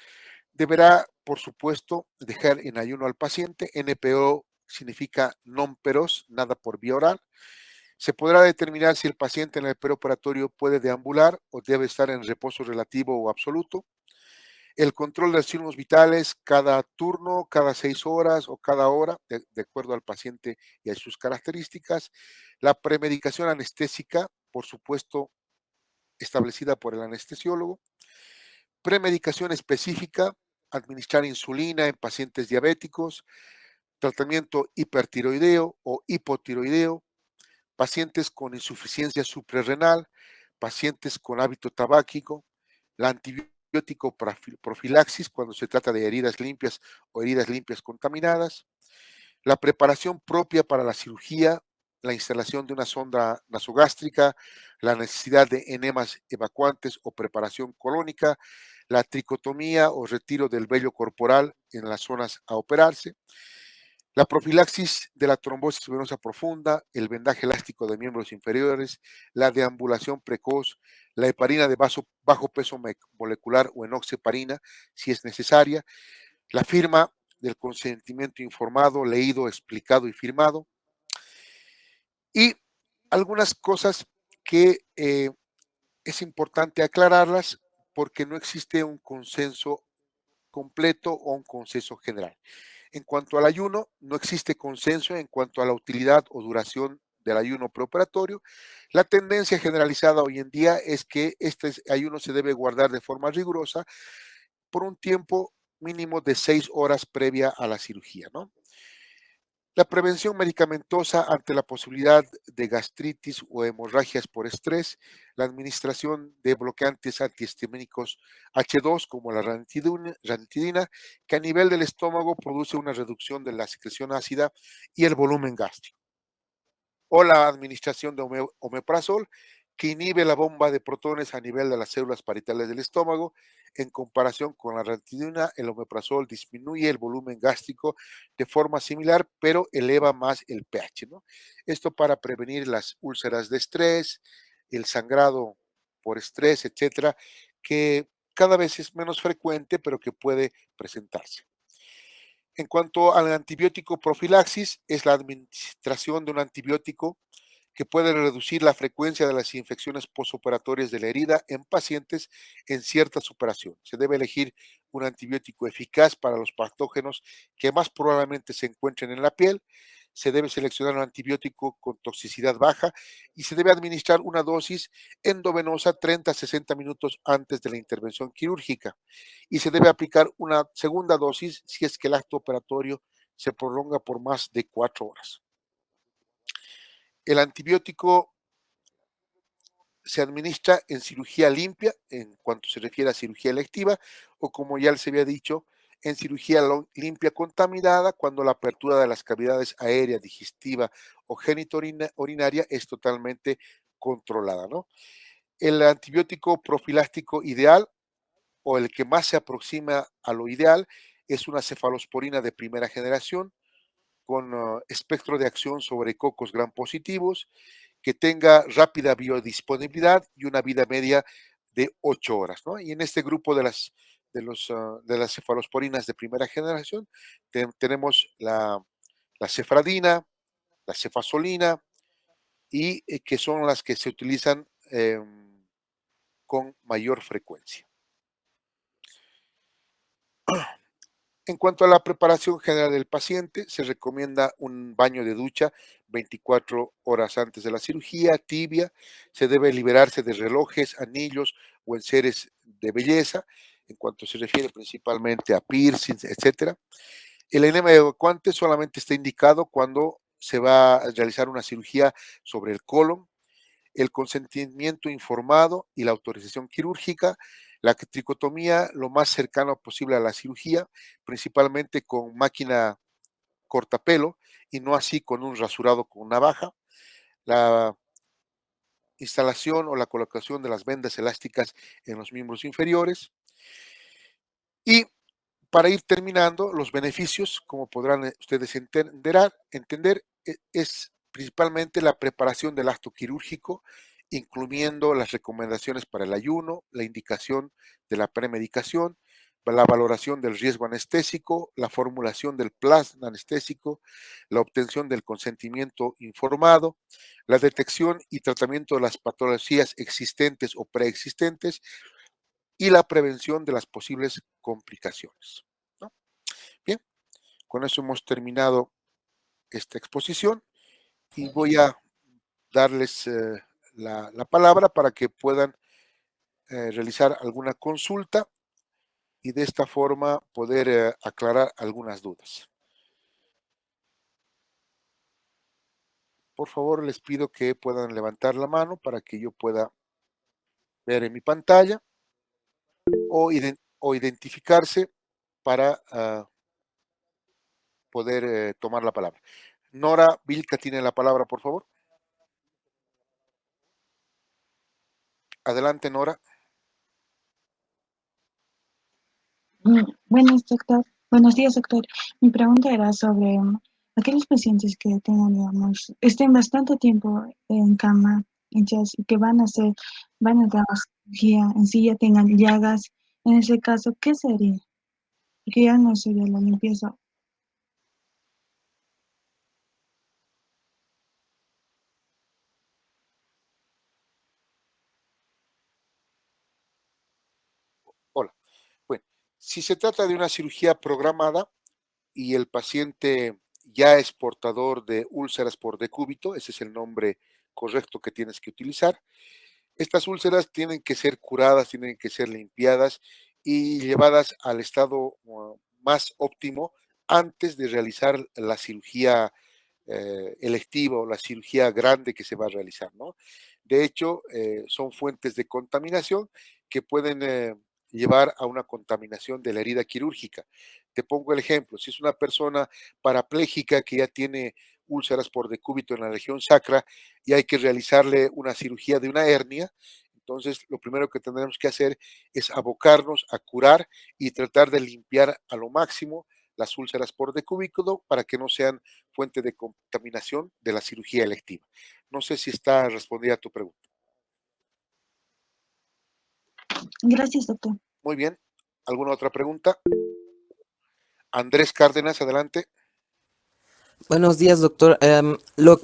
deberá, por supuesto, dejar en ayuno al paciente. NPO significa non peros, nada por vía oral. Se podrá determinar si el paciente en el preoperatorio puede deambular o debe estar en reposo relativo o absoluto. El control de los signos vitales cada turno, cada 6 horas o cada hora, de acuerdo al paciente y a sus características. La premedicación anestésica, por supuesto, establecida por el anestesiólogo. Premedicación específica, administrar insulina en pacientes diabéticos, tratamiento hipertiroideo o hipotiroideo, pacientes con insuficiencia suprarrenal, pacientes con hábito tabáquico, la antibiótico profilaxis cuando se trata de heridas limpias o heridas limpias contaminadas, la preparación propia para la cirugía, la instalación de una sonda nasogástrica, la necesidad de enemas evacuantes o preparación colónica, la tricotomía o retiro del vello corporal en las zonas a operarse, la profilaxis de la trombosis venosa profunda, el vendaje elástico de miembros inferiores, la deambulación precoz, la heparina de bajo peso molecular o enoxaparina, si es necesaria, la firma del consentimiento informado, leído, explicado y firmado, y algunas cosas que es importante aclararlas porque no existe un consenso completo o un consenso general. En cuanto al ayuno, no existe consenso en cuanto a la utilidad o duración del ayuno preoperatorio. La tendencia generalizada hoy en día es que este ayuno se debe guardar de forma rigurosa por un tiempo mínimo de 6 horas previa a la cirugía, ¿no? La prevención medicamentosa ante la posibilidad de gastritis o hemorragias por estrés, la administración de bloqueantes antihistamínicos H2 como la ranitidina, que a nivel del estómago produce una reducción de la secreción ácida y el volumen gástrico. O la administración de omeprazol, que inhibe la bomba de protones a nivel de las células parietales del estómago. En comparación con la ranitidina, el omeprazol disminuye el volumen gástrico de forma similar, pero eleva más el pH, ¿no? Esto para prevenir las úlceras de estrés, el sangrado por estrés, etcétera, que cada vez es menos frecuente, pero que puede presentarse. En cuanto al antibiótico profilaxis, es la administración de un antibiótico que puede reducir la frecuencia de las infecciones postoperatorias de la herida en pacientes en ciertas operaciones. Se debe elegir un antibiótico eficaz para los patógenos que más probablemente se encuentren en la piel. se debe seleccionar un antibiótico con toxicidad baja y se debe administrar una dosis endovenosa 30 a 60 minutos antes de la intervención quirúrgica y se debe aplicar una segunda dosis si es que el acto operatorio se prolonga por más de 4 horas. El antibiótico se administra en cirugía limpia, en cuanto se refiere a cirugía electiva, o como ya les había dicho, en cirugía limpia contaminada, cuando la apertura de las cavidades aérea, digestiva o genitourinaria es totalmente controlada, ¿no? El antibiótico profiláctico ideal, o el que más se aproxima a lo ideal, es una cefalosporina de primera generación, con espectro de acción sobre cocos gram positivos, que tenga rápida biodisponibilidad y una vida media de 8 horas, ¿no? Y en este grupo de las cefalosporinas de primera generación tenemos la cefradina, la cefazolina, y que son las que se utilizan con mayor frecuencia. En cuanto a la preparación general del paciente, se recomienda un baño de ducha 24 horas antes de la cirugía, tibia. Se debe liberarse de relojes, anillos o enseres de belleza, en cuanto se refiere principalmente a piercings, etcétera. El enema evacuante solamente está indicado cuando se va a realizar una cirugía sobre el colon. El consentimiento informado y la autorización quirúrgica, la tricotomía lo más cercano posible a la cirugía, principalmente con máquina cortapelo y no así con un rasurado con navaja, la instalación o la colocación de las vendas elásticas en los miembros inferiores. Y para ir terminando, los beneficios, como podrán ustedes entender, es principalmente la preparación del acto quirúrgico, incluyendo las recomendaciones para el ayuno, la indicación de la premedicación, la valoración del riesgo anestésico, la formulación del plasma anestésico, la obtención del consentimiento informado, la detección y tratamiento de las patologías existentes o preexistentes y la prevención de las posibles complicaciones, ¿no? Bien, con eso hemos terminado esta exposición y voy a darles la palabra para que puedan realizar alguna consulta y de esta forma poder aclarar algunas dudas. Por favor, les pido que puedan levantar la mano para que yo pueda ver en mi pantalla o identificarse para poder tomar la palabra. Nora Vilca tiene la palabra, por favor. Adelante, Nora. Buenas, doctor. Buenos días, doctor. Mi pregunta era sobre aquellos pacientes que tengan, digamos, estén bastante tiempo en cama, hechas, y que van a dar cirugía, en sí ya tengan llagas. En ese caso, ¿qué sería? Que ya no sería la limpieza. Hola. Bueno, si se trata de una cirugía programada y el paciente ya es portador de úlceras por decúbito, ese es el nombre correcto que tienes que utilizar. Estas úlceras tienen que ser curadas, tienen que ser limpiadas y llevadas al estado más óptimo antes de realizar la cirugía electiva o la cirugía grande que se va a realizar, ¿no? De hecho, son fuentes de contaminación que pueden llevar a una contaminación de la herida quirúrgica. Te pongo el ejemplo, si es una persona parapléjica que ya tiene úlceras por decúbito en la región sacra y hay que realizarle una cirugía de una hernia, entonces lo primero que tendremos que hacer es abocarnos a curar y tratar de limpiar a lo máximo las úlceras por decúbito para que no sean fuente de contaminación de la cirugía electiva. No sé si está respondida a tu pregunta. Gracias, doctor. Muy bien. ¿Alguna otra pregunta? Andrés Cárdenas, adelante. Buenos días, doctor.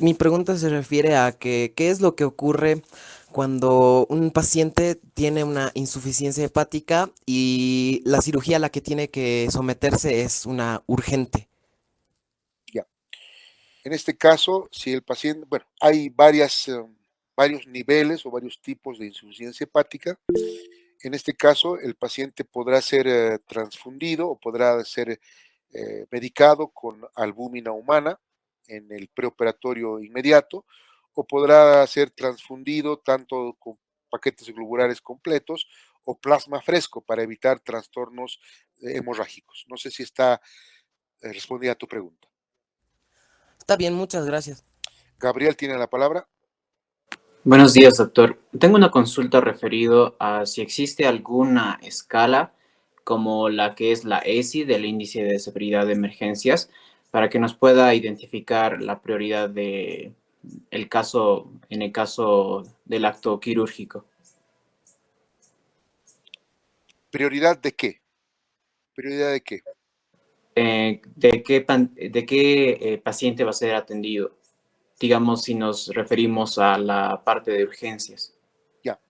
Mi pregunta se refiere a que, ¿qué es lo que ocurre cuando un paciente tiene una insuficiencia hepática y la cirugía a la que tiene que someterse es una urgente? Ya. En este caso, si el paciente, bueno, hay varios niveles o varios tipos de insuficiencia hepática. En este caso, el paciente podrá ser transfundido o podrá ser medicado con albúmina humana en el preoperatorio inmediato, o podrá ser transfundido tanto con paquetes globulares completos o plasma fresco para evitar trastornos hemorrágicos. No sé si está respondida a tu pregunta. Está bien, muchas gracias. Gabriel tiene la palabra. Buenos días, doctor. Tengo una consulta referido a si existe alguna escala como la que es la ESI del índice de severidad de emergencias para que nos pueda identificar la prioridad de el caso en el caso del acto quirúrgico. ¿Prioridad de qué? ¿Prioridad de qué? ¿De qué paciente va a ser atendido? Digamos, si nos referimos a la parte de urgencias. Ya.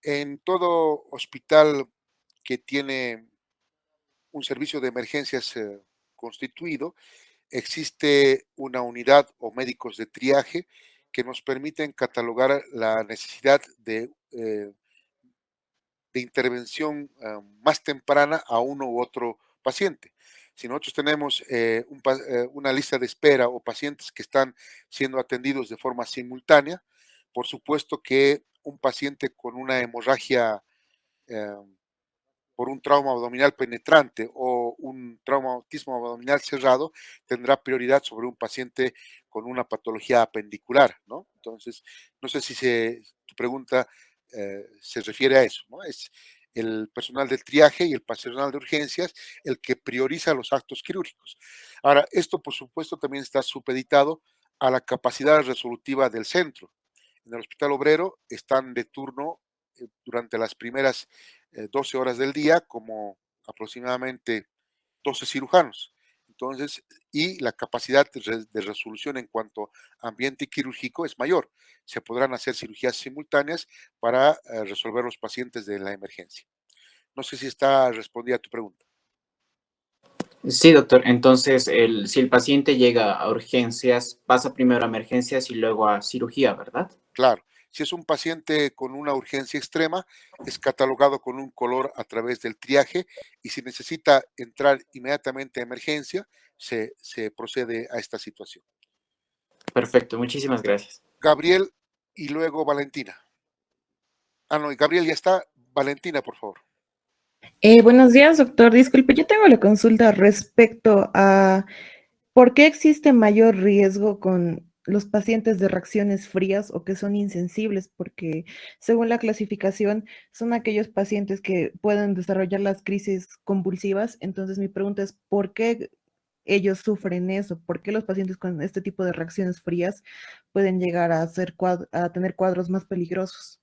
En todo hospital que tiene un servicio de emergencias constituido, existe una unidad o médicos de triaje que nos permiten catalogar la necesidad de intervención más temprana a uno u otro paciente. Si nosotros tenemos una lista de espera o pacientes que están siendo atendidos de forma simultánea, por supuesto que un paciente con una hemorragia eh, por un trauma abdominal penetrante o un traumatismo abdominal cerrado tendrá prioridad sobre un paciente con una patología apendicular, ¿no? Entonces, no sé si tu pregunta se refiere a eso, ¿no? Es el personal del triaje y el personal de urgencias el que prioriza los actos quirúrgicos. Ahora, esto por supuesto también está supeditado a la capacidad resolutiva del centro. En el Hospital Obrero están de turno durante las primeras 12 horas del día como aproximadamente 12 cirujanos. Entonces, y la capacidad de resolución en cuanto a ambiente quirúrgico es mayor. Se podrán hacer cirugías simultáneas para resolver los pacientes de la emergencia. No sé si está respondida a tu pregunta. Sí, doctor. Entonces, si el paciente llega a urgencias, pasa primero a emergencias y luego a cirugía, ¿verdad? Claro, si es un paciente con una urgencia extrema, es catalogado con un color a través del triaje y si necesita entrar inmediatamente a emergencia, se procede a esta situación. Perfecto, muchísimas gracias. Gabriel y luego Valentina. Ah, no, Gabriel ya está. Valentina, por favor. Buenos días, doctor. Disculpe, yo tengo la consulta respecto a por qué existe mayor riesgo con los pacientes de reacciones frías o que son insensibles, porque según la clasificación son aquellos pacientes que pueden desarrollar las crisis convulsivas. Entonces mi pregunta es, ¿por qué ellos sufren eso? ¿Por qué los pacientes con este tipo de reacciones frías pueden llegar a a tener cuadros más peligrosos?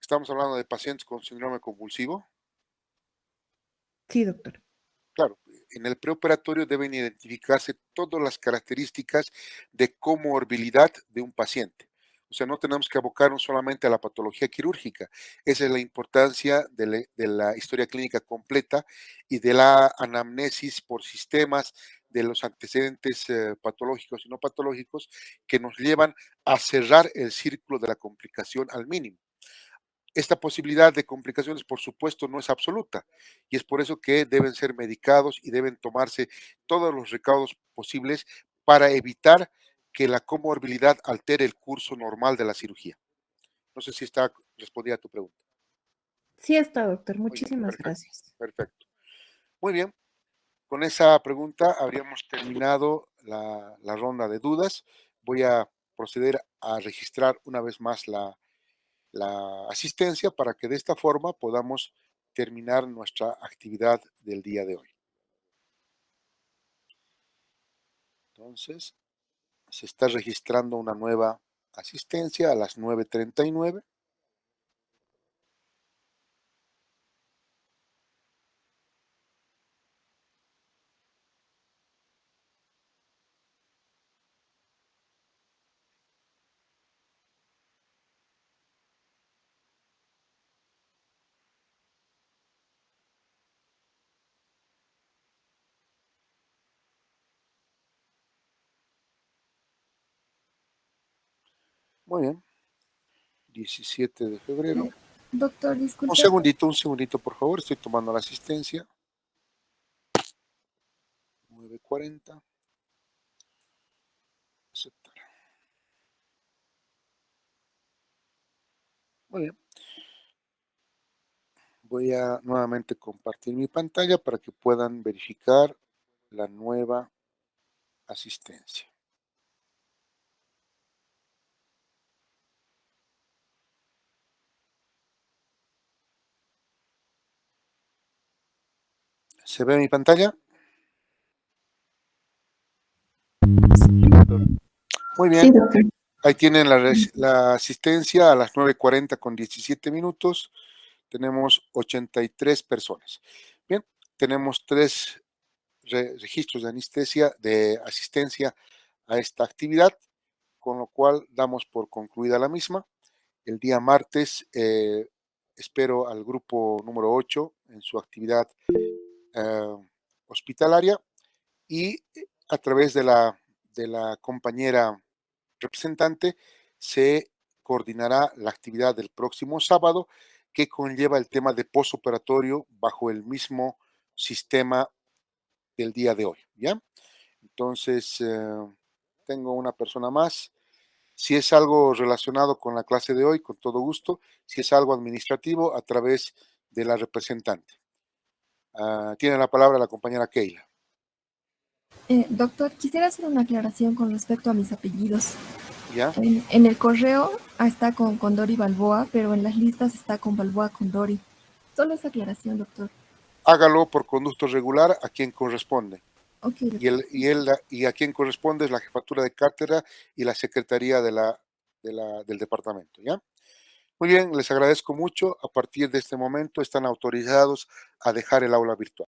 Estamos hablando de pacientes con síndrome convulsivo. Sí, doctor. Claro, en el preoperatorio deben identificarse todas las características de comorbilidad de un paciente. O sea, no tenemos que abocarnos solamente a la patología quirúrgica. Esa es la importancia de la historia clínica completa y de la anamnesis por sistemas de los antecedentes patológicos y no patológicos que nos llevan a cerrar el círculo de la complicación al mínimo. Esta posibilidad de complicaciones, por supuesto, no es absoluta y es por eso que deben ser medicados y deben tomarse todos los recaudos posibles para evitar que la comorbilidad altere el curso normal de la cirugía. No sé si está respondida a tu pregunta. Sí está, doctor. Muy bien, Muchísimas perfecto, gracias. perfecto. Muy bien, con esa pregunta habríamos terminado la ronda de dudas. Voy a proceder a registrar una vez más la asistencia para que de esta forma podamos terminar nuestra actividad del día de hoy. Entonces, se está registrando una nueva asistencia a las 9:39. Muy bien. 17 de febrero. Doctor, disculpe. Un segundito, por favor. Estoy tomando la asistencia. 9:40. Aceptar. Muy bien. Voy a nuevamente compartir mi pantalla para que puedan verificar la nueva asistencia. ¿Se ve mi pantalla? Muy bien. Sí, doctor. Ahí tienen la asistencia a las 9:40 con 17 minutos. Tenemos 83 personas. Bien, tenemos 3 registros de asistencia a esta actividad, con lo cual damos por concluida la misma. El día martes espero al grupo número 8 en su actividad hospitalaria y a través de la compañera representante se coordinará la actividad del próximo sábado que conlleva el tema de postoperatorio bajo el mismo sistema del día de hoy, ¿ya? Entonces, tengo una persona más. Si es algo relacionado con la clase de hoy, con todo gusto. Si es algo administrativo, a través de la representante. Tiene la palabra la compañera Keila. Doctor, quisiera hacer una aclaración con respecto a mis apellidos. ¿Ya? En el correo está con Dori Balboa, pero en las listas está con Balboa con Dori. Solo esa aclaración, doctor. Hágalo por conducto regular a quien corresponde. Okay, Y a quien corresponde es la jefatura de cátedra y la secretaría del departamento, ¿ya? Muy bien, les agradezco mucho. A partir de este momento están autorizados a dejar el aula virtual.